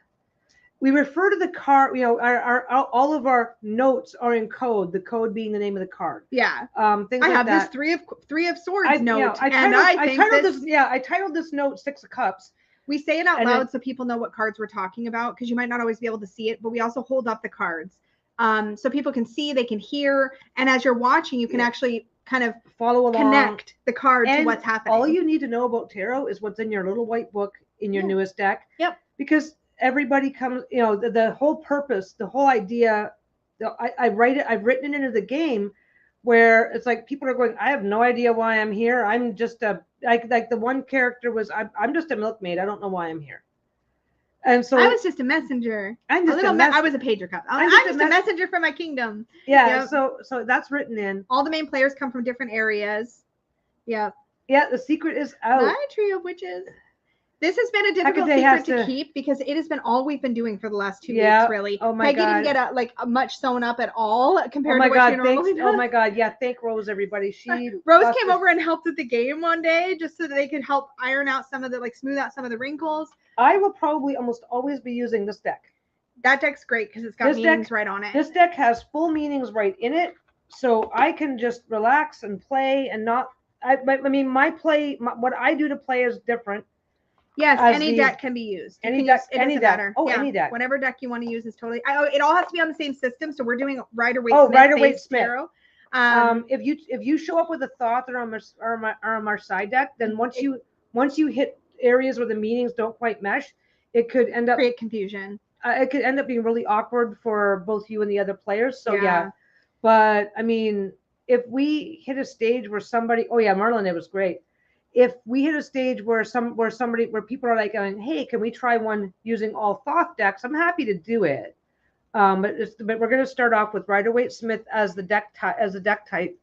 We refer to the card, all of our notes are in code, the code being the name of the card. Yeah. Things I like have that. this three of swords note. I titled this note Six of Cups. We say it out loud so people know what cards we're talking about, because you might not always be able to see it, but we also hold up the cards. So people can see, they can hear, and as you're watching, you can actually kind of follow along, connect the card to what's happening. All you need to know about tarot is what's in your little white book in your newest deck. Yep. Because everybody comes, the whole purpose, the whole idea, I've written it into the game where it's like people are going, I have no idea why I'm here. I'm just like the one character was, I'm just a milkmaid. I don't know why I'm here. And so I was just a messenger. I was a Page of Cups. I'm just a messenger for my kingdom. Yeah. Yep. So that's written in. All the main players come from different areas. Yeah. Yeah. The secret is out. My trio of witches. This has been a difficult secret to keep because it has been all we've been doing for the last 2 weeks, really. Oh my God. Peggy didn't get much sewn up at all compared to what she normally does. Oh my God. Yeah. Thank Rose, everybody. Rose came over and helped with the game one day just so that they could help iron out some of the, smooth out some of the wrinkles. I will probably almost always be using this deck. That deck's great because it's got meanings right on it. This deck has full meanings right in it. So I can just relax and play and not, what I do to play is different. Yes, any deck can be used. Any deck. Oh, yeah. any deck. Whatever deck you want to use is totally. It all has to be on the same system. So we're doing Rider-Waite. Oh, Rider-Waite Smith. If you show up with a thought or on our side deck, then once you hit areas where the meanings don't quite mesh, it could end up create confusion. It could end up being really awkward for both you and the other players. So yeah. But I mean, if we hit a stage where somebody, Merlin, it was great. If we hit a stage where people are like going, hey, can we try one using all Thoth decks? I'm happy to do it. But we're going to start off with Rider-Waite Smith as the deck type.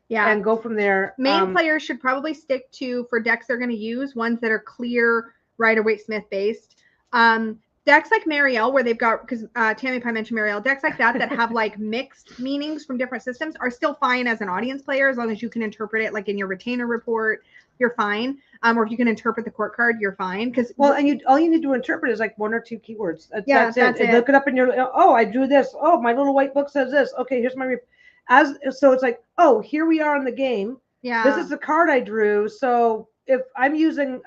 Yeah. And go from there. Main players should probably stick to, for decks they're going to use, ones that are clear Rider-Waite Smith based. Decks like Marielle, where they've got, because Tammy Pie mentioned Marielle, decks like that have like mixed meanings from different systems are still fine as an audience player, as long as you can interpret it like in your retainer report, you're fine. Or if you can interpret the court card, you're fine. All you need to interpret is like 1 or 2 keywords. That's it. Look it up in your, I drew this. Oh, my little white book says this. Okay, here's my, so it's like, here we are in the game. Yeah. This is the card I drew. So if I'm using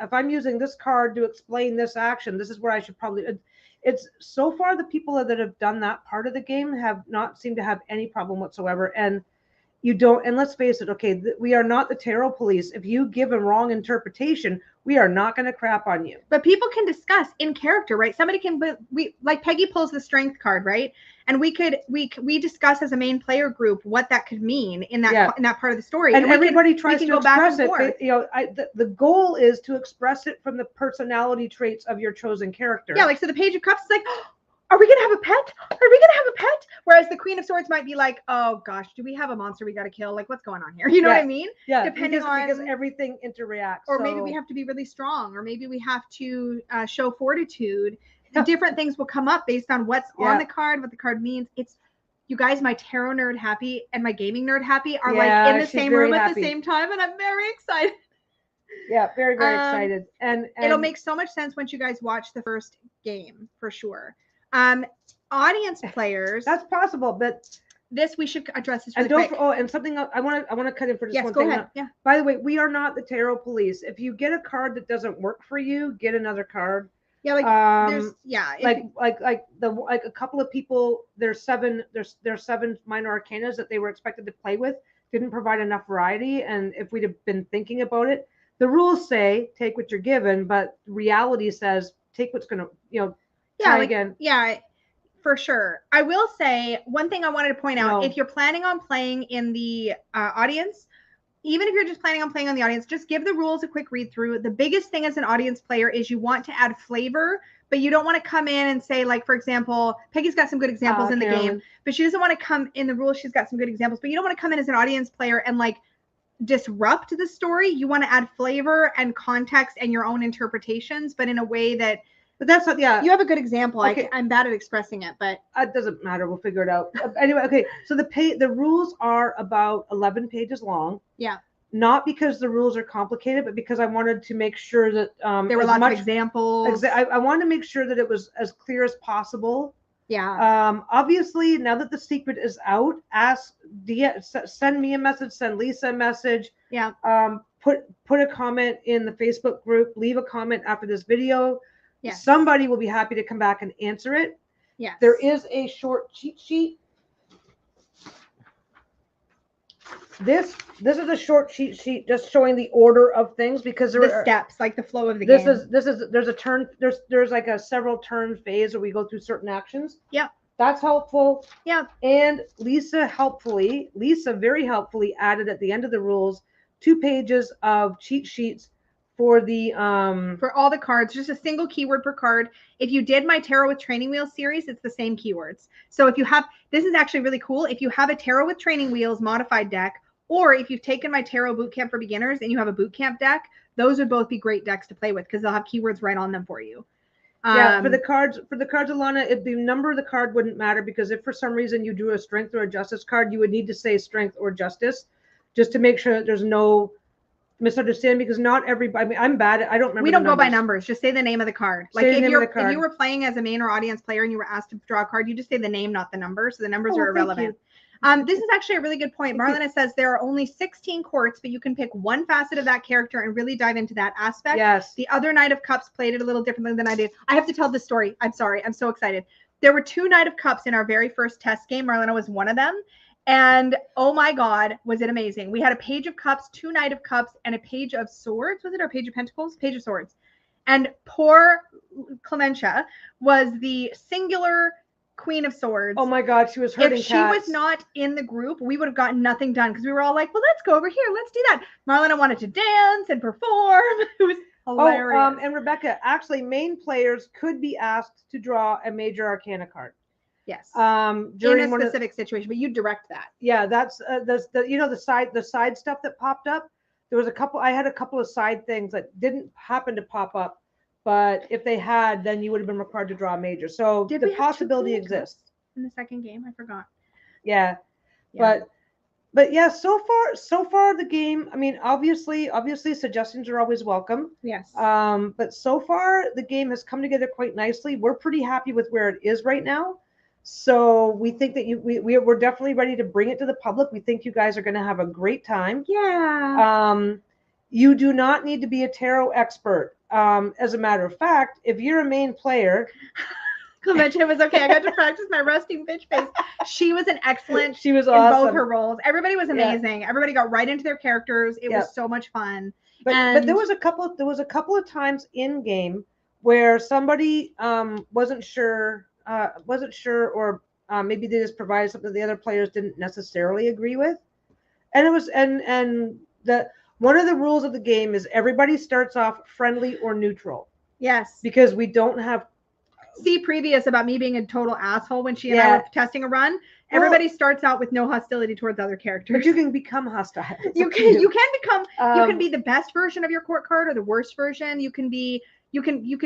this card to explain this action, this is where I should probably. It's so far the people that have done that part of the game have not seemed to have any problem whatsoever. And you don't, and let's face it, okay, we are not the tarot police. If you give a wrong interpretation, we are not going to crap on you. But people can discuss in character, right? Somebody can, we like Peggy pulls the strength card, right? And we discuss as a main player group what that could mean in that in that part of the story. And everybody tries to express it. But, you know, the goal is to express it from the personality traits of your chosen character. Yeah, like so the Page of Cups is like, oh, are we gonna have a pet? Are we gonna have a pet? Whereas the Queen of Swords might be like, oh gosh, do we have a monster we gotta kill? Like, what's going on here? You know what I mean? Yeah. Depending because everything interacts. Or maybe we have to be really strong, or maybe we have to show fortitude. Different things will come up based on what's on the card, what the card means. It's, you guys, my tarot nerd happy and my gaming nerd happy are like in the same room at the same time, and I'm very excited. Yeah, very, very excited. And it'll make so much sense once you guys watch the first game for sure. Audience players. That's possible, but this we should address this really quick. And something else, I want to cut in for just one thing. Go ahead. Yeah. By the way, we are not the tarot police. If you get a card that doesn't work for you, get another card. Yeah, like there's like a couple of people. There's seven minor arcanas that they were expected to play with. Didn't provide enough variety, and if we'd have been thinking about it, the rules say take what you're given, but reality says take what's gonna try again. Yeah, for sure. I will say one thing I wanted to point out: if you're planning on playing in the audience. Even if you're just planning on playing on the audience, just give the rules a quick read through. The biggest thing as an audience player is you want to add flavor, but you don't want to come in and say, like, for example, Peggy's got some good examples in the game, but she doesn't want to come in the rules. She's got some good examples, but you don't want to come in as an audience player and like disrupt the story. You want to add flavor and context and your own interpretations, but in a way that. But that's not, you have a good example. Okay. I'm bad at expressing it, but it doesn't matter. We'll figure it out. Anyway, okay. So the rules are about 11 pages long. Yeah. Not because the rules are complicated, but because I wanted to make sure that there were lots of examples. I wanted to make sure that it was as clear as possible. Yeah. Obviously, now that the secret is out, send me a message, send Lisa a message. Yeah. Put a comment in the Facebook group. Leave a comment after this video. Yes. Somebody will be happy to come back and answer it. Yes. There is a short cheat sheet. This is a short cheat sheet just showing the order of things because there are steps, like the flow of the game. There's a turn, there's like a several turn phase where we go through certain actions. Yeah. That's helpful. Yeah. And Lisa very helpfully added at the end of the rules 2 pages of cheat sheets for the for all the cards, just a single keyword per card. If you did my Tarot with Training Wheels series, it's the same keywords. So if you have, this is actually really cool. If you have a Tarot with Training Wheels modified deck, or if you've taken my Tarot Bootcamp for Beginners and you have a bootcamp deck, those would both be great decks to play with because they'll have keywords right on them for you. For the cards, Alana, the number of the card wouldn't matter because if for some reason you drew a strength or a justice card, you would need to say strength or justice just to make sure that there's no misunderstanding because not everybody. I mean, I'm bad at. I don't remember. We don't go by numbers. Just say the name of the card. Like if you were playing as a main or audience player and you were asked to draw a card, you just say the name, not the number. So the numbers are irrelevant. This is actually a really good point. Marlena says there are only 16 courts, but you can pick one facet of that character and really dive into that aspect. Yes. The other Knight of Cups played it a little differently than I did. I have to tell this story. I'm sorry. I'm so excited. There were 2 Knight of Cups in our very first test game. Marlena was one of them. And oh my God, was it amazing. We had a Page of Cups, 2 Knight of Cups, and a Page of Swords. Was it our Page of Pentacles? Page of Swords. And poor Clementia was the singular Queen of Swords. Oh my God, she was hurting cats. If she was not in the group, we would have gotten nothing done because we were all like, well, let's go over here. Let's do that. Marlena wanted to dance and perform. It was hilarious. And Rebecca, actually, main players could be asked to draw a major arcana card. Yes. During in a specific situation, but you direct that. Yeah, that's the side stuff that popped up. There was I had a couple of side things that didn't happen to pop up, but if they had, then you would have been required to draw a major. So the possibility exists. In the second game, I forgot. Yeah. But yeah, so far the game, I mean, obviously suggestions are always welcome. Yes. But so far the game has come together quite nicely. We're pretty happy with where it is right now. So we think that we're definitely ready to bring it to the public. We think you guys are going to have a great time. Yeah. You do not need to be a tarot expert. As a matter of fact, if you're a main player, mentioned it was okay. I got to practice my resting bitch face. She was an excellent. She was in awesome. both her roles. Everybody was amazing. Everybody got right into their characters. It was so much fun. But there was a couple of times in game where somebody wasn't sure, or maybe they just provided something the other players didn't necessarily agree with, and it was and the one of the rules of the game is everybody starts off friendly or neutral. Yes, because we don't have. See previous about me being a total asshole when she and I were testing a run. Everybody starts out with no hostility towards other characters. But you can become hostile. You can become you can be the best version of your court card or the worst version. You can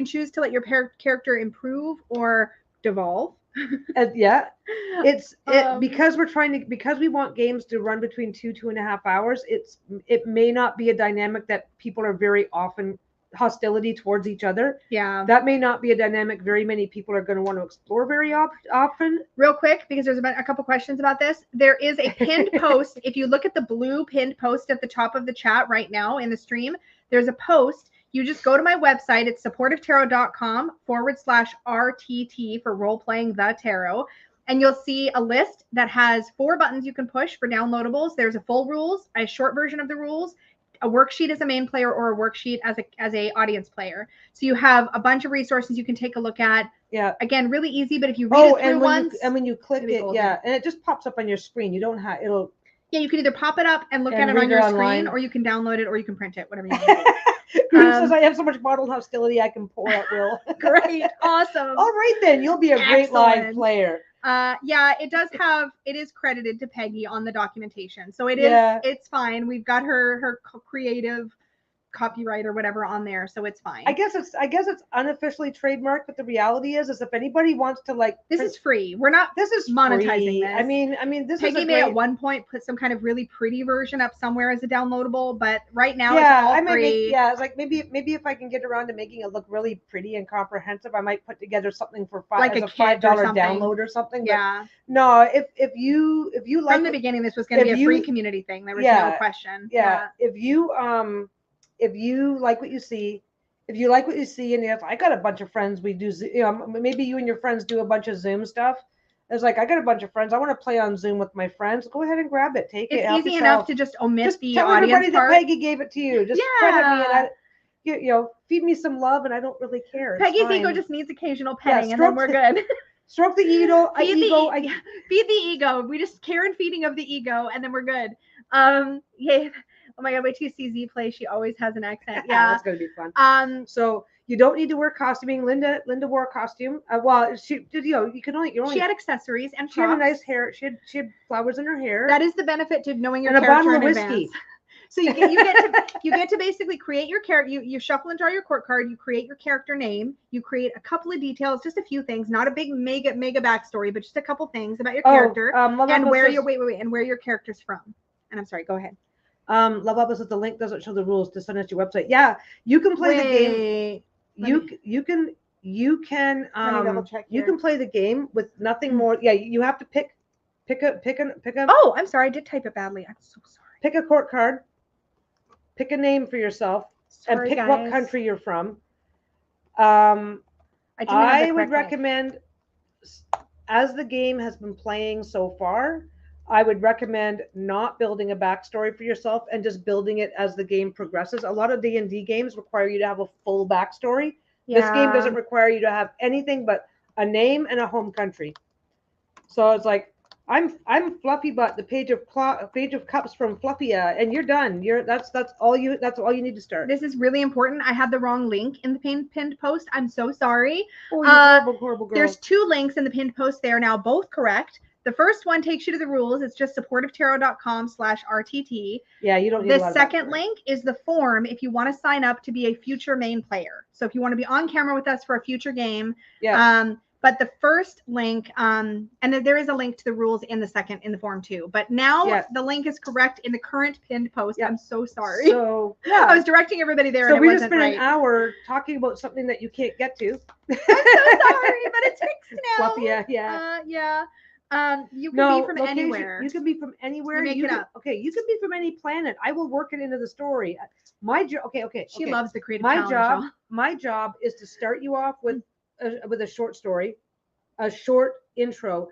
choose to let your character improve or devolve. Because we want games to run between 2.5 hours. It may not be a dynamic that people are very often hostility towards each other. Yeah, that may not be a dynamic very many people are going to want to explore very often. Real quick, because there's been a couple questions about this. There is a pinned post. If you look at the blue pinned post at the top of the chat right now in the stream, there's a post. You just go to my website. It's supportivetarot.com/RTT for role playing the tarot. And you'll see a list that has 4 buttons you can push for downloadables. There's a full rules, a short version of the rules, a worksheet as a main player, or a worksheet as a audience player. So you have a bunch of resources you can take a look at. Yeah. Again, really easy, but if you read it through once, when you click it, and it just pops up on your screen. You don't have it'll. Yeah, you can either pop it up and look at it on your screen, or you can download it, or you can print it, whatever you want. Grace says I have so much bottled hostility I can pour at will. Great, awesome. All right then, you'll be a great live player. Yeah, it is credited to Peggy on the documentation. So it's fine. We've got her creative copyright or whatever on there, so it's fine. I guess it's unofficially trademarked, but the reality is if anybody wants to this is free. This is monetizing this. I mean this Peggy is may at one point put some kind of really pretty version up somewhere as a downloadable, but right now it's all free. It's like maybe if I can get around to making it look really pretty and comprehensive, I might put together something for $5 download or something. Yeah. But no, if you like from the beginning, this was going to be a free community thing. There was no question. Yeah. If you like what you see, and if I got a bunch of friends, we do, maybe you and your friends do a bunch of Zoom stuff. It's like I got a bunch of friends. I want to play on Zoom with my friends. Go ahead and grab it. Take it. It's easy enough to just omit the tell audience everybody part. That Peggy gave it to you. Just credit me and feed me some love, and I don't really care. Peggy's ego just needs occasional petting, and then we're good. Stroke the ego. Feed the ego. We just care and feeding of the ego, and then we're good. Yeah. Oh my God, wait till you see Z play. She always has an accent. Yeah. That's going to be fun. So you don't need to wear costuming. Linda wore a costume. She did, she had accessories and she had a nice hair. She had flowers in her hair. That is the benefit to knowing your and character a bottle in of whiskey. Advance. So you get to basically create your character. You shuffle and draw your court card. You create your character name. You create a couple of details, just a few things, not a big mega backstory, but just a couple things about your character and where your character's from. And I'm sorry, go ahead. Love Up says the link doesn't show the rules to send us your website. Yeah, you can play the game. You can play the game with nothing more. Yeah, you have to pick a. Oh, I'm sorry, I did type it badly. I'm so sorry. Pick a court card. Pick a name for yourself, and pick what country you're from. I would recommend, as the game has been playing so far, I would recommend not building a backstory for yourself and just building it as the game progresses. A lot of D&D games require you to have a full backstory. Yeah. This game doesn't require you to have anything but a name and a home country. So it's like, I'm Fluffy Butt, the page of cups from Fluffia, and you're done. That's all you need to start. This is really important. I had the wrong link in the pinned post. I'm so sorry. Oh, you horrible girl. There's 2 links in the pinned post. They are now both correct. The first one takes you to the rules. It's just supportivetarot.com/RTT. Yeah, you don't need the second link is the form if you want to sign up to be a future main player. So if you want to be on camera with us for a future game. Yeah. But the first link, and then there is a link to the rules in the form too. But now the link is correct in the current pinned post. I'm so sorry. So yeah, I was directing everybody there. So and we just spent an hour talking about something that you can't get to. I'm so sorry, but it's fixed now. Fluffy, yeah. You can be from anywhere. You can be from anywhere. You can be from any planet. I will work it into the story. My job. Okay. She loves the creative challenge. My job is to start you off with a short story. a short intro,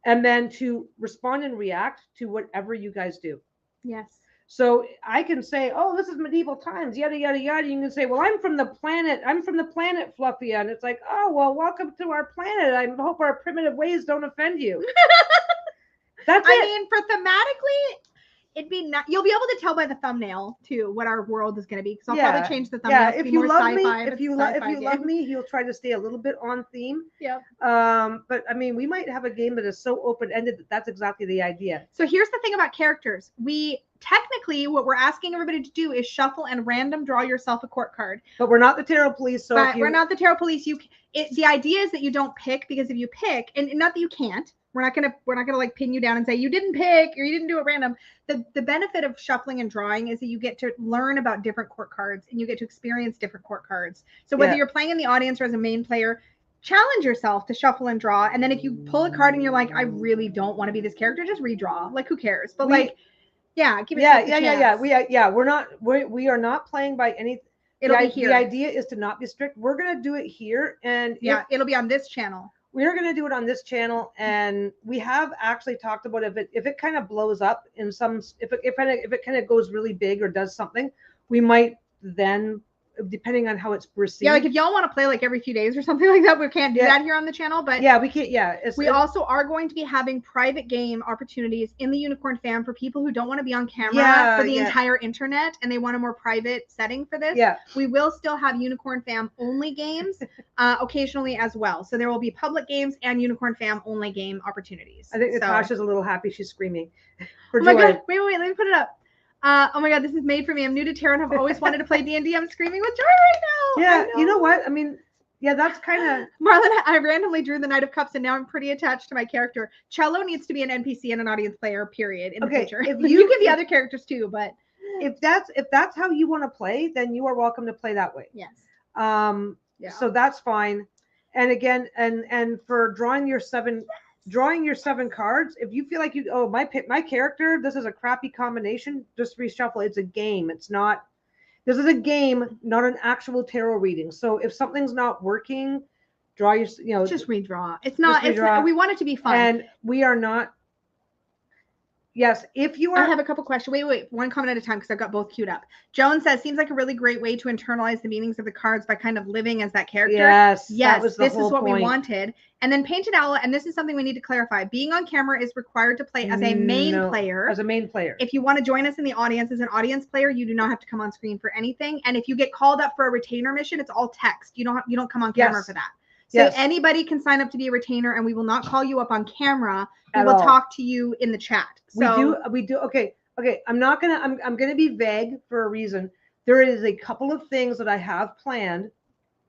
and then to respond and react to whatever you guys do. Yes. So I can say, oh, this is medieval times, yada, yada, yada. You can say, well, I'm from the planet Fluffia. And it's like, oh, well, welcome to our planet. I hope our primitive ways don't offend you. That's it. I mean, for thematically, it'd be not, you'll be able to tell by the thumbnail too what our world is going to be, because I'll probably change the thumbnail. If you love me, if you love me, you'll try to stay a little bit on theme. Yeah. But I mean, we might have a game that is so open ended that that's exactly the idea. So here's the thing about characters. We technically, what we're asking everybody to do is shuffle and random draw yourself a court card. But we're not the tarot police, so we're not the tarot police. The idea is that you don't pick, because if you pick, and not that you can't. We're not gonna like pin you down and say you didn't pick or you didn't do it random. The benefit of shuffling and drawing is that you get to learn about different court cards and you get to experience different court cards. So whether you're playing in the audience or as a main player, challenge yourself to shuffle and draw. And then if you pull a card and you're like, I really don't want to be this character, just redraw. Like, who cares? But give it we are not playing by any. It'll be here. The idea is to not be strict. We're gonna do it here, and it'll be on this channel. We're going to do it on this channel, and we have actually talked about if it kind of blows up in some, if it kind of goes really big or does something, we might then, depending on how it's received. Yeah, like if y'all want to play like every few days or something like that, we can't do that here on the channel. But we can't. Yeah, we also are going to be having private game opportunities in the Unicorn Fam for people who don't want to be on camera for the entire internet and they want a more private setting for this. Yeah, we will still have Unicorn Fam only games occasionally as well. So there will be public games and Unicorn Fam only game opportunities. I think Natasha's a little happy. She's screaming. Oh my god! Wait! Let me put it up. Oh my god, this is made for me. I'm new to tarot and I've always wanted to play D&D. I'm screaming with joy right now. Yeah, you know what? I mean, that's kind of... Marlon, I randomly drew the Knight of Cups and now I'm pretty attached to my character. Cello needs to be an NPC and an audience player, period, in the future. If you can be other characters too, but... If that's how you want to play, then you are welcome to play that way. Yes. So that's fine. And again, and for drawing your seven cards, if you feel like my character, this is a crappy combination, just reshuffle. It's a game. This is a game, not an actual tarot reading. So if something's not working, just redraw. It's not, we want it to be fun. And we are not. Yes, if you are. I have a couple questions. Wait, one comment at a time because I've got both queued up. Joan says, seems like a really great way to internalize the meanings of the cards by kind of living as that character. Yes, this is what we wanted. And then Painted Owl, and this is something we need to clarify. Being on camera is required to play as a main player. As a main player. If you want to join us in the audience as an audience player, you do not have to come on screen for anything. And if you get called up for a retainer mission, it's all text. You don't come on camera for that. So anybody can sign up to be a retainer, and we will not call you up on camera. We will talk to you in the chat. So we do. Okay. I'm gonna be vague for a reason. There is a couple of things that I have planned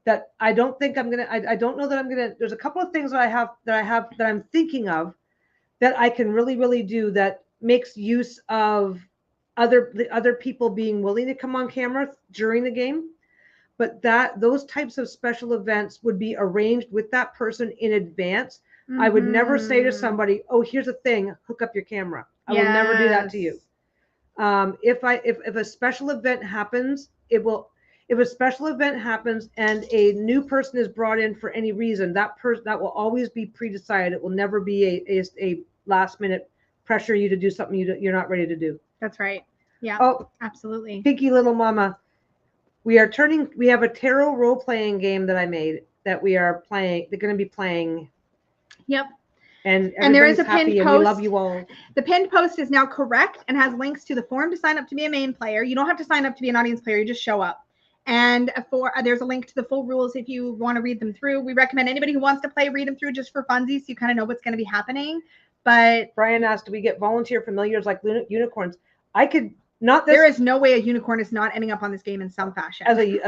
that I don't think I'm gonna. I don't know that I'm gonna. There's a couple of things that I'm thinking of that I can really do that makes use of the other people being willing to come on camera during the game. But those types of special events would be arranged with that person in advance. Mm-hmm. I would never say to somebody, "Oh, here's a thing, hook up your camera." I will never do that to you. If a special event happens, it will. If a special event happens and a new person is brought in for any reason, that will always be pre-decided. It will never be a last minute pressure you to do something you're not ready to do. That's right. Yeah. Oh, absolutely. Pinky Little Mama. We have a tarot role-playing game that I made that we are playing. They're going to be playing. Yep. And there is a pinned post. We love you all. The pinned post is now correct and has links to the form to sign up to be a main player. You don't have to sign up to be an audience player. You just show up. And there's a link to the full rules if you want to read them through. We recommend anybody who wants to play, read them through just for funsies so you kind of know what's going to be happening. But Brian asked, do we get volunteer familiars like unicorns? I could... There is no way a unicorn is not ending up on this game in some fashion. As a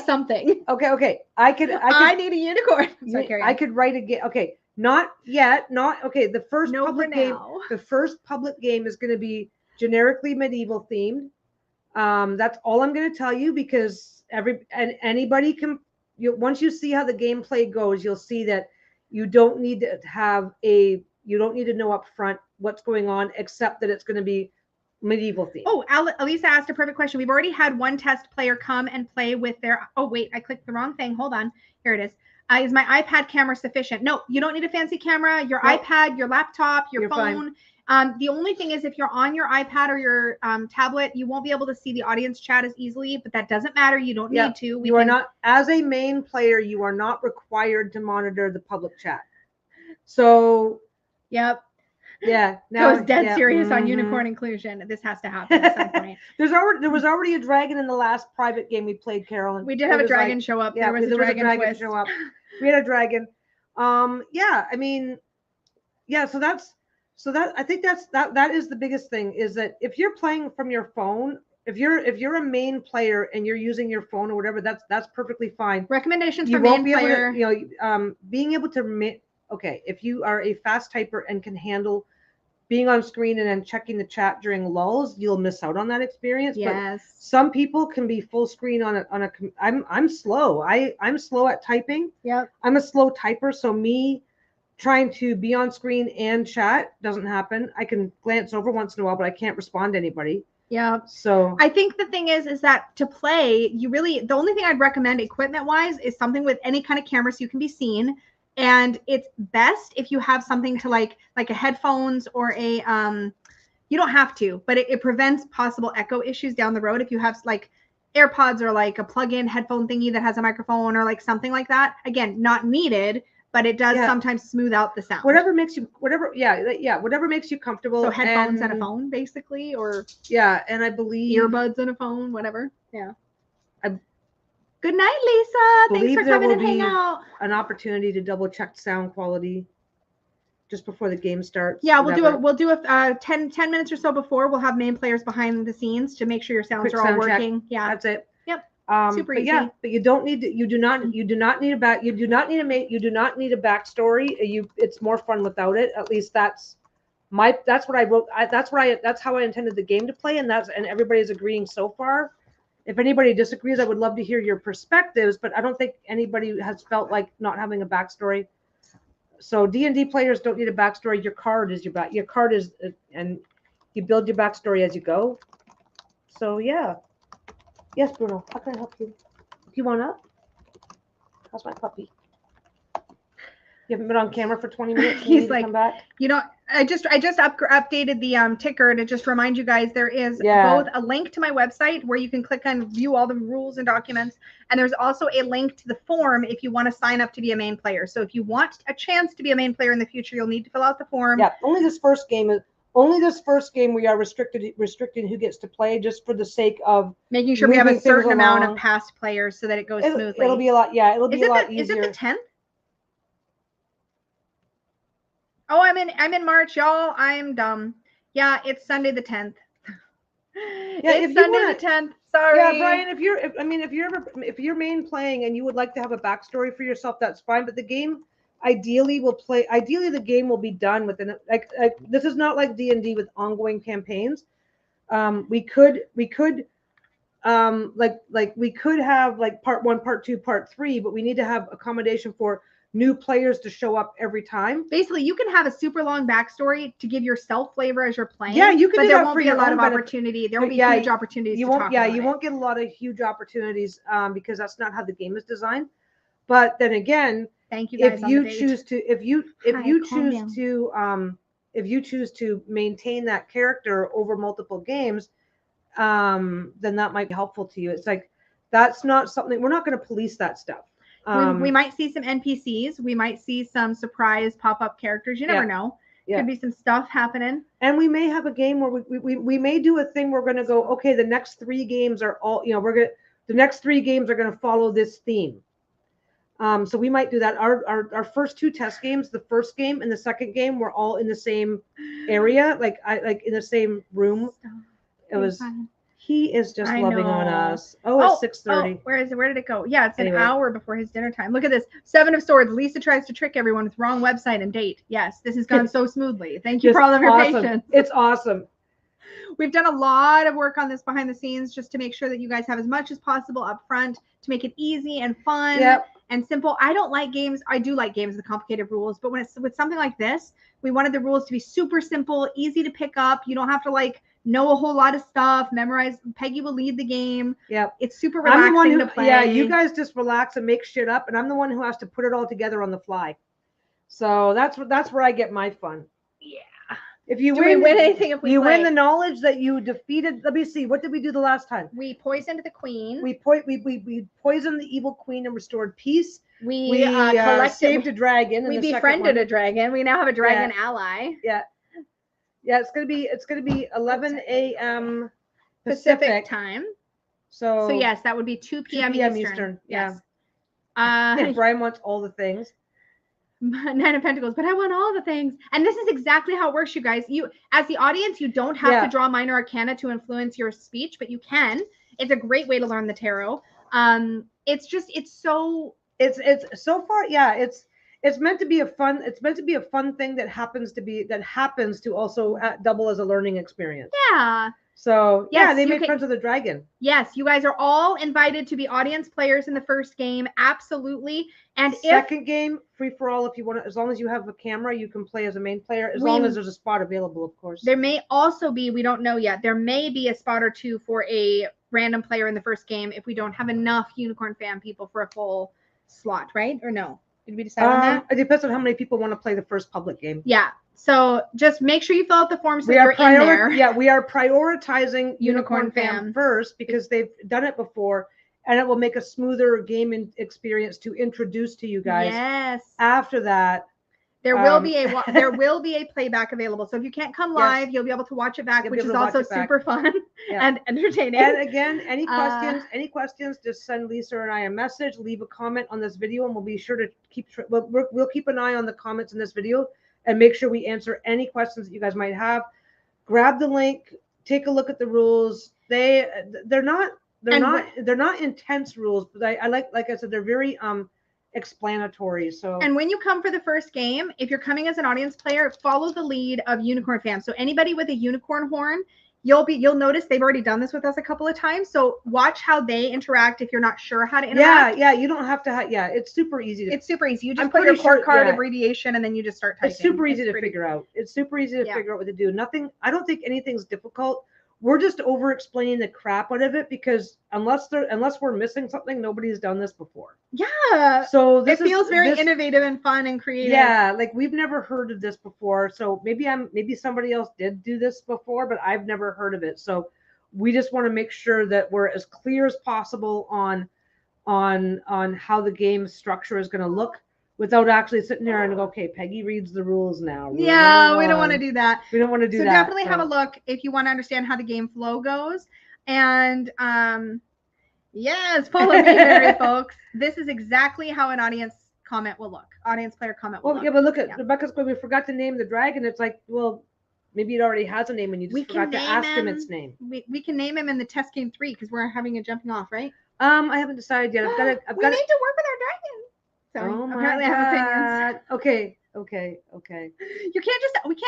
something. Okay. I need a unicorn. Sorry, I could write a game. Okay, not yet. The first public game. The first public game is going to be generically medieval themed. That's all I'm going to tell you because anybody can. Once you see how the gameplay goes, you'll see that you don't need to know up front what's going on, except that it's going to be medieval theme. Oh, Elisa asked a perfect question. We've already had one test player come and play with their... Oh, wait, I clicked the wrong thing. Hold on. Here it is. Is my iPad camera sufficient? No, you don't need a fancy camera. Your Nope. iPad, your laptop, your You're phone. The only thing is if you're on your iPad or your tablet, you won't be able to see the audience chat as easily, but that doesn't matter. You don't need to. You are not, as a main player, you are not required to monitor the public chat. So, yep. Yeah. Now, I was dead serious on unicorn inclusion. This has to happen at some point. There was already a dragon in the last private game we played, Carolyn. We did have a dragon show up. Yeah, there was a dragon show up. We had a dragon. Yeah, I mean, yeah, so I think that is the biggest thing, is that if you're playing from your phone, if you're a main player and you're using your phone or whatever, that's perfectly fine. Recommendations for main player. Being able to okay, if you are a fast typer and can handle being on screen and then checking the chat during lulls, you'll miss out on that experience. Yes. But some people can be full screen on a. I'm slow. I'm slow at typing. Yep. I'm a slow typer, so me trying to be on screen and chat doesn't happen. I can glance over once in a while, but I can't respond to anybody. Yeah. So I think the thing is that to play, the only thing I'd recommend equipment wise is something with any kind of camera so you can be seen. And it's best if you have something to like a headphones or a you don't have to, but it prevents possible echo issues down the road if you have like AirPods or like a plug-in headphone thingy that has a microphone or like something like that. Again, not needed, but it does sometimes smooth out the sound. Whatever makes you comfortable. So headphones and a phone, basically, or and I believe earbuds and a phone, whatever. Yeah. Good night, Lisa. Thanks for coming and hanging out. An opportunity to double check sound quality just before the game starts. Yeah, we'll do a 10 minutes or so before. We'll have main players behind the scenes to make sure your sounds are all working. Check. Yeah, that's it. Yep. Super easy. Yeah, but you don't need to, you do not need a backstory. It's more fun without it. At least that's what I wrote. That's how I intended the game to play, and everybody's agreeing so far. If anybody disagrees, I would love to hear your perspectives, but I don't think anybody has felt like not having a backstory. So D&D players don't need a backstory. Your card is and you build your backstory as you go. So yeah. Yes, Bruno, how can I help you? Do you want up? How's my puppy? You haven't been on camera for 20 minutes. He's like, come back? I just updated the ticker to just remind you guys there is both a link to my website where you can click and view all the rules and documents, and there's also a link to the form if you want to sign up to be a main player. So if you want a chance to be a main player in the future, you'll need to fill out the form. Yeah, only this first game we are restricting who gets to play, just for the sake of making sure we have a certain amount of past players so that it goes smoothly. It'll be a lot. Yeah, it'll be a lot easier. Is it the 10th? Oh, I'm in March, y'all. I'm dumb. Yeah, it's Sunday the 10th. Yeah, it's Sunday the 10th. Sorry. Yeah, Brian, if you're main playing and you would like to have a backstory for yourself, that's fine. But the game ideally the game will be done within like this is not like D&D with ongoing campaigns. We could have like part 1, part 2, part 3, but we need to have accommodation for new players to show up every time. Basically, you can have a super long backstory to give yourself flavor as you're playing. Yeah, you can. But there won't be a lot of opportunity. There won't be huge opportunities. You won't get a lot of huge opportunities because that's not how the game is designed. But then again, thank you guys. If you choose to maintain that character over multiple games, then that might be helpful to you. It's like that's not something we're not going to police that stuff. We might see some NPCs. We might see some surprise pop-up characters. You never know. Yeah. Could be some stuff happening. And we may have a game where we may do a thing. We're going to go, okay, the next 3 games are all, the next 3 games are going to follow this theme. So we might do that. Our first 2 test games, the first game and the second game, were all in the same area, like in the same room. It was. He is just loving on us. It's 6:30. Where did it go? Yeah, it's an hour before his dinner time. Look at this. 7 of Swords. Lisa tries to trick everyone with wrong website and date. Yes, this has gone so smoothly. Thank you for all of your patience. It's awesome. We've done a lot of work on this behind the scenes just to make sure that you guys have as much as possible up front to make it easy and fun. Yep. and simple. I don't like games. I do like games with complicated rules, but when it's with something like this, we wanted the rules to be super simple, easy to pick up. You don't have to like know a whole lot of stuff, memorize. Peggy will lead the game. Yep. It's super relaxing to play. Yeah, you guys just relax and make shit up, and I'm the one who has to put it all together on the fly. So that's where I get my fun. Yeah. If you win anything, if we win the knowledge that you defeated. Let me see. What did we do the last time? We poisoned the queen. We poisoned the evil queen and restored peace. We saved a dragon. We befriended a dragon. We now have a dragon ally. Yeah. Yeah, it's gonna be 11 a.m. Pacific time. So yes, that would be 2 p.m. Eastern. Yes. Yeah. Brian wants all the things. 9 of Pentacles, but I want all the things. And this is exactly how it works, you guys. You, as the audience, you don't have to draw minor arcana to influence your speech, but you can. It's a great way to learn the tarot. It's so far, yeah, it's meant to be a fun thing that happens to also double as a learning experience. Yeah. So yeah, they made friends with the dragon. Yes, you guys are all invited to be audience players in the first game. Absolutely. And second game, free for all. If you want to, as long as you have a camera, you can play as a main player. As long as there's a spot available, of course. There may also be, we don't know yet, there may be a spot or two for a random player in the first game if we don't have enough Unicorn fan people for a full slot, right? Or no? Did we decide on that? It depends on how many people want to play the first public game. Yeah. So just make sure you fill out the form so you're in there. Yeah, we are prioritizing Unicorn Fam first because they've done it before, and it will make a smoother game experience to introduce to you guys. Yes. After that, there will be a playback available. So if you can't come live, you'll be able to watch it back, which is also super fun and entertaining. And again, any questions, just send Lisa and I a message, leave a comment on this video, and we'll be sure to we'll keep an eye on the comments in this video and make sure we answer any questions that you guys might have. Grab the link, take a look at the rules. They're not intense rules, but I like I said, they're very explanatory. So, and when you come for the first game, if you're coming as an audience player, follow the lead of Unicorn Fam. So anybody with a unicorn horn, you'll notice they've already done this with us a couple of times. So watch how they interact if you're not sure how to interact. Yeah, you don't have to it's super easy. It's super easy. You just put your court card abbreviation and then you just start typing. It's super easy to figure out. It's super easy to figure out what to do. I don't think anything's difficult. We're just over explaining the crap out of it because unless we're missing something, nobody's done this before. Yeah. So it feels very innovative and fun and creative. Yeah, like we've never heard of this before. So maybe somebody else did do this before, but I've never heard of it. So we just want to make sure that we're as clear as possible on how the game structure is going to look, without actually sitting there and go, okay, Peggy reads the rules now. Yeah, we don't want to do that. We don't want to do that. So definitely have a look if you want to understand how the game flow goes. And yes, follow me, Mary, folks. This is exactly how an audience comment will look. Audience player comment will look. Yeah, but look at Rebecca's going, we forgot to name the dragon. It's like, well, maybe it already has a name and you just forgot to ask him its name. We can name him in the test game 3 because we're having a jumping off, right? I haven't decided yet. We need to work with our dragon. Sorry. Oh apparently my I have opinions. Okay. We can't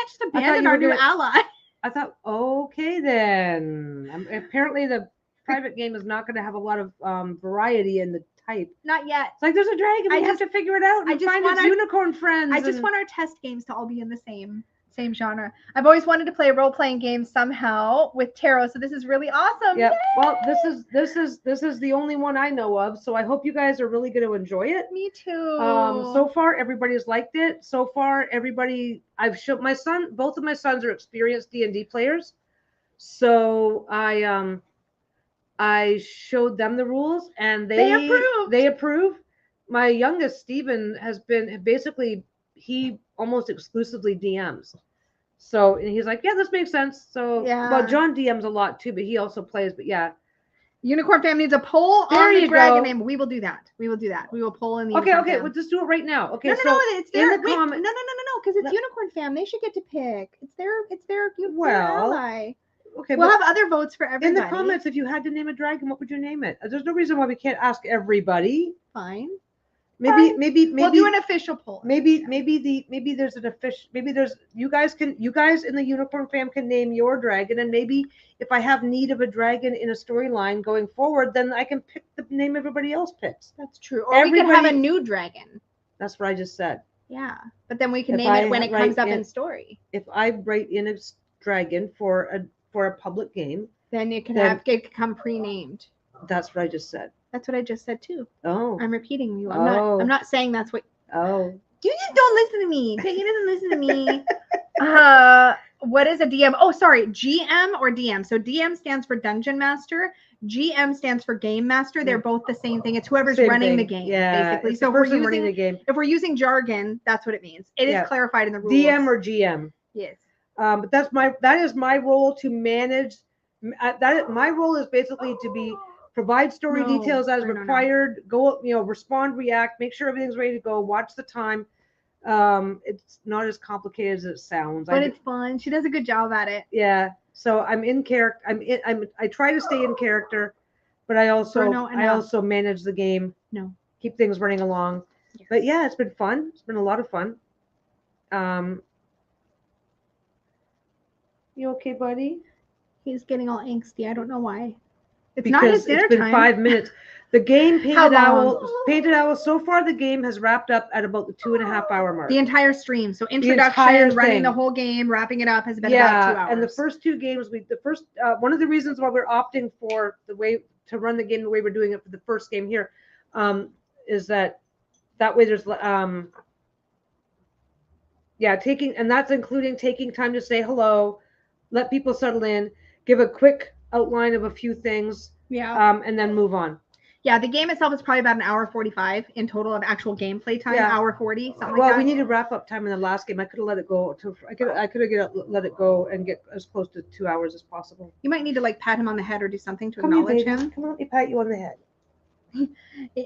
just abandon our new ally. I thought, okay then. Apparently the private game is not going to have a lot of variety in the type. Not yet. It's like there's a dragon. We have to figure it out and find its unicorn friends. I just want our test games to all be in the same genre. I've always wanted to play a role-playing game somehow with tarot, so this is really awesome. Yeah. Yay! Well, this is the only one I know of, so I hope you guys are really going to enjoy it. Me too. So far everybody's liked it. So far I've showed both of my sons are experienced D&D players. So I showed them the rules and they approve. My youngest Stephen has been he almost exclusively DMs. So and he's like, yeah, this makes sense. So well, John DMs a lot too, but he also plays. But yeah, Unicorn Fam needs a poll on the dragon name. We will do that. We will poll in the. Okay. We'll just do it right now. Okay. No, it's their in the comment. No, because it's Unicorn Fam. They should get to pick. It's their ally. Okay, we'll have other votes for everybody. In the comments, if you had to name a dragon, what would you name it? There's no reason why we can't ask everybody. Fine. Maybe we'll do an official poll. Maybe there's an official. Maybe there's you guys in the Unicorn fam can name your dragon, and maybe if I have need of a dragon in a storyline going forward, then I can pick the name everybody else picks. That's true. Or we could have a new dragon. That's what I just said. Yeah, but then we can name it when it comes up in story. If I write in a dragon for a public game, then it could come pre-named. That's what I just said. That's what I just said too. Oh. I'm repeating you. I'm not saying that's what. Oh. You just don't listen to me. Peggy doesn't listen to me. What is a DM? Oh, sorry. GM or DM. So DM stands for Dungeon Master. GM stands for Game Master. They're both the same thing. It's whoever's running the game, basically. So if we're using jargon, that's what it means. It is clarified in the rules. DM or GM. Yes. But that is my role to manage. My role is basically to provide story details as required. Go, respond, react, make sure everything's ready to go. Watch the time. It's not as complicated as it sounds. But it's fun. She does a good job at it. Yeah. So I'm in character. I try to stay in character, but I also manage the game. No. Keep things running along. Yes. But yeah, it's been fun. It's been a lot of fun. You okay, buddy? He's getting all angsty. I don't know why. It's because not his dinner it's been time. 5 minutes. The game Painted Owl. So far, the game has wrapped up at about the 2.5 hour mark. The entire stream. So introduction, running the whole game, wrapping it up has been about 2 hours. And the first two games, one of the reasons why we're opting for the way to run the game the way we're doing it for the first game here, is that way there's that's including taking time to say hello, let people settle in, give a quick outline of a few things. Yeah. And then move on. Yeah, the game itself is probably about an hour 45 in total of actual gameplay time. Hour 40, something like that. Well, we needed wrap up time in the last game. I could have let it go. I could have let it go and get as close to 2 hours as possible. You might need to pat him on the head or do something to acknowledge him. Come on, let me pat you on the head.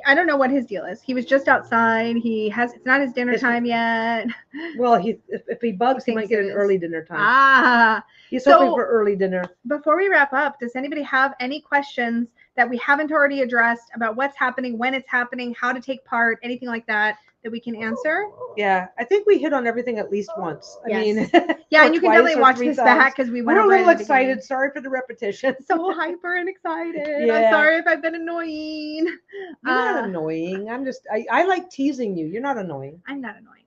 I don't know what his deal is. He was just outside. It's not his dinner time yet. Well, if he bugs, he might get an early dinner time. He's hoping for early dinner. Before we wrap up, does anybody have any questions that we haven't already addressed about what's happening, when it's happening, how to take part, anything like that we can answer? Yeah, I think we hit on everything at least once. I mean, yeah, and you can definitely watch this back because we're a little excited. Sorry for the repetition. So hyper and excited. Yeah. I'm sorry if I've been annoying. You're not annoying. I like teasing you. You're not annoying. I'm not annoying.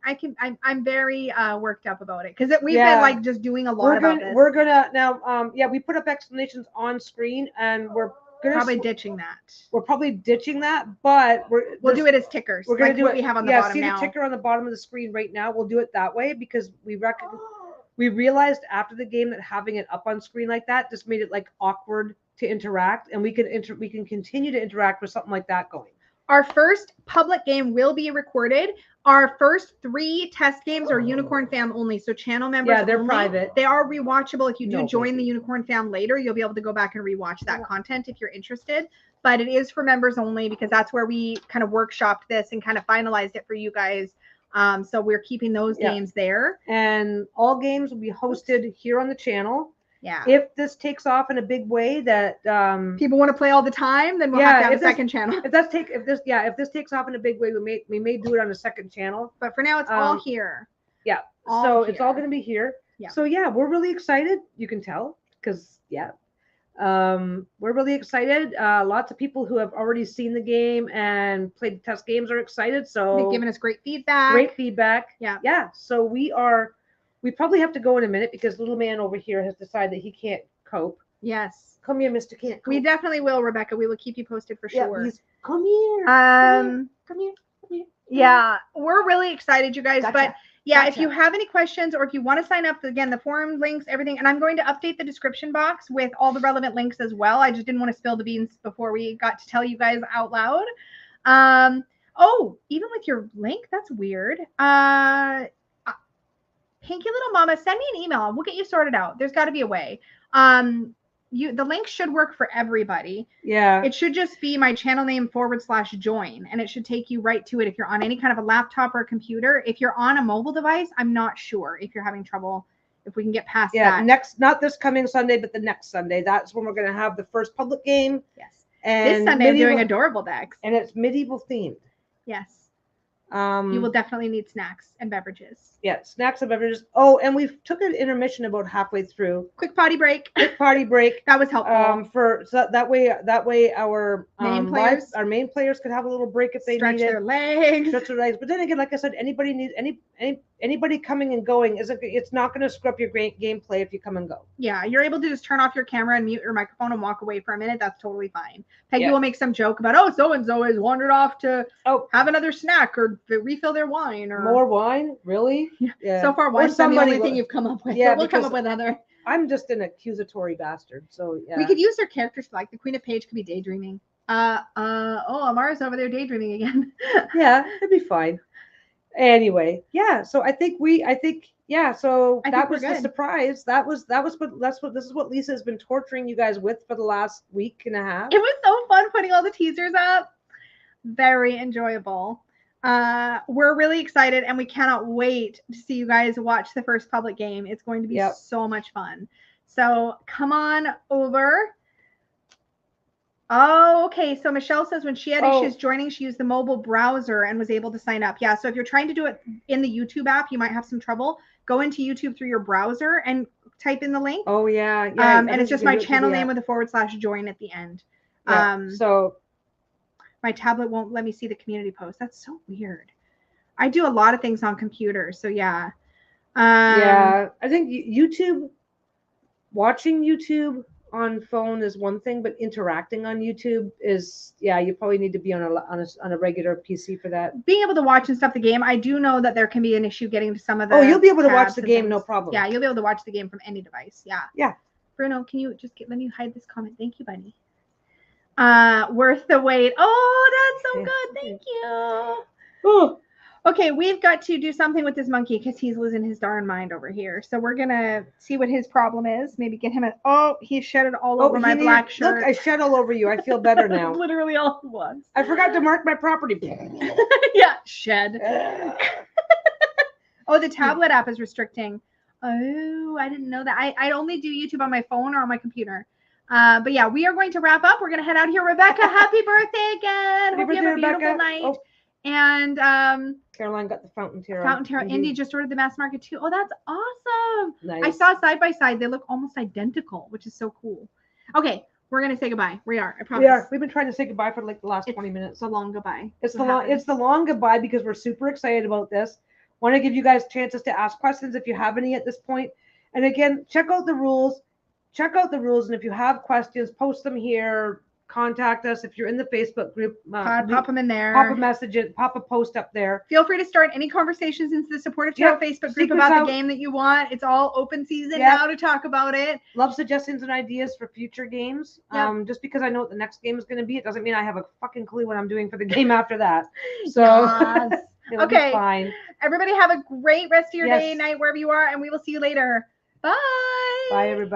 I'm very worked up about it because we've been just doing a lot about this. We're gonna now. We put up explanations on screen and we're probably ditching that. We're probably ditching that, but we'll do it as tickers. We're gonna do what we have on the bottom see now. The ticker on the bottom of the screen right now. We'll do it that way because we realized after the game that having it up on screen like that just made it awkward to interact, and we can continue to interact with something like that going. Our first public game will be recorded. Our first 3 test games are Unicorn Fam only, so channel members. Yeah, they're private. They are rewatchable. If you do join the Unicorn Fam later, you'll be able to go back and rewatch that content if you're interested. But it is for members only because that's where we kind of workshopped this and kind of finalized it for you guys. So we're keeping those games there. And all games will be hosted here on the channel. Yeah. If this takes off in a big way that people want to play all the time, then we'll have to have a second channel. If this takes off in a big way, we may do it on a second channel. But for now, it's all here. Yeah. It's all going to be here. Yeah. So we're really excited. You can tell because we're really excited. Lots of people who have already seen the game and played test games are excited. So they've given us great feedback. Yeah. Yeah. So we probably have to go in a minute because little man over here has decided that he can't cope. Yes. Come here, Mr. Can't cope. We definitely will, Rebecca. We will keep you posted for sure. Come here. Come here. Yeah. We're really excited, you guys. Gotcha. But if you have any questions or if you want to sign up, again, the forum links, everything. And I'm going to update the description box with all the relevant links as well. I just didn't want to spill the beans before we got to tell you guys out loud. Even with your link, that's weird. Pinky Little Mama, send me an email. We'll get you sorted out. There's got to be a way. The link should work for everybody. Yeah. It should just be my channel name /join, and it should take you right to it if you're on any kind of a laptop or a computer. If you're on a mobile device, I'm not sure if you're having trouble, if we can get past that. Not this coming Sunday, but the next Sunday. That's when we're going to have the first public game. Yes. And this Sunday I'm doing adorable decks. And it's medieval themed. Yes. You will definitely need snacks and beverages. Yeah, snacks and beverages. Oh, and we took an intermission about halfway through. Quick potty break. Quick potty break. That was helpful. So that way our main players could have a little break if they stretch need their legs. Stretch their legs. But then again, like I said, anybody coming and going it's not going to screw up your great gameplay if you come and go. Yeah, you're able to just turn off your camera and mute your microphone and walk away for a minute. That's totally fine. Peggy will make some joke about, so and so has wandered off to have another snack or refill their wine or more wine. Really? Yeah. So far, wine's the only thing you've come up with. Yeah, we'll come up with other. I'm just an accusatory bastard. So yeah. We could use their characters like the Queen of Page could be daydreaming. Amara's over there daydreaming again. Yeah, it'd be fine. Anyway, yeah. So I think that was the surprise. This is what Lisa has been torturing you guys with for the last week and a half. It was so fun putting all the teasers up. Very enjoyable. We're really excited and we cannot wait to see you guys watch the first public game. It's going to be so much fun. So come on over. Oh, okay. So Michelle says when she had issues joining, she used the mobile browser and was able to sign up. Yeah. So if you're trying to do it in the YouTube app, you might have some trouble. Go into YouTube through your browser and type in the link. Oh yeah. And it's just my channel name with a /join at the end. Yeah. So my tablet won't let me see the community post. That's so weird. I do a lot of things on computers. So yeah. I think watching YouTube on phone is one thing, but interacting on YouTube is you probably need to be on a regular PC for that. Being able to watch and stuff the game, I do know that there can be an issue getting to some of the. Oh, you'll be able to watch the game, no problem. Yeah, you'll be able to watch the game from any device. Yeah. Yeah. Bruno, can you just let me hide this comment? Thank you, buddy. Worth the wait. Oh, that's so good. Thank you. Oh. Okay, we've got to do something with this monkey because he's losing his darn mind over here. So we're going to see what his problem is. Maybe get him he shedded all over my black shirt. Look, I shed all over you. I feel better now. Literally all at once. I forgot to mark my property. Yeah, shed. The tablet app is restricting. Oh, I didn't know that. I only do YouTube on my phone or on my computer. But yeah, we are going to wrap up. We're going to head out here. Rebecca, happy birthday again. Hope you have a beautiful night. And Caroline got the fountain tarot. Indy just ordered the mass market too. Oh, that's awesome. Nice. I saw side by side. They look almost identical, which is so cool. Okay, we're gonna say goodbye. We are. I promise. We are. We've been trying to say goodbye for like the last 20 minutes. It's a long goodbye. It's the long goodbye because we're super excited about this. Want to give you guys chances to ask questions if you have any at this point. And again, check out the rules. And if you have questions, post them here. Contact us if you're in the Facebook group. Pop them in there. Pop a message. Pop a post up there. Feel free to start any conversations into the supportive chat Facebook group about the game that you want. It's all open season now to talk about it. Love suggestions and ideas for future games. Just because I know what the next game is going to be, it doesn't mean I have a fucking clue what I'm doing for the game after that. So it'll be fine. Everybody have a great rest of your day, night, wherever you are, and we will see you later. Bye. Bye, everybody.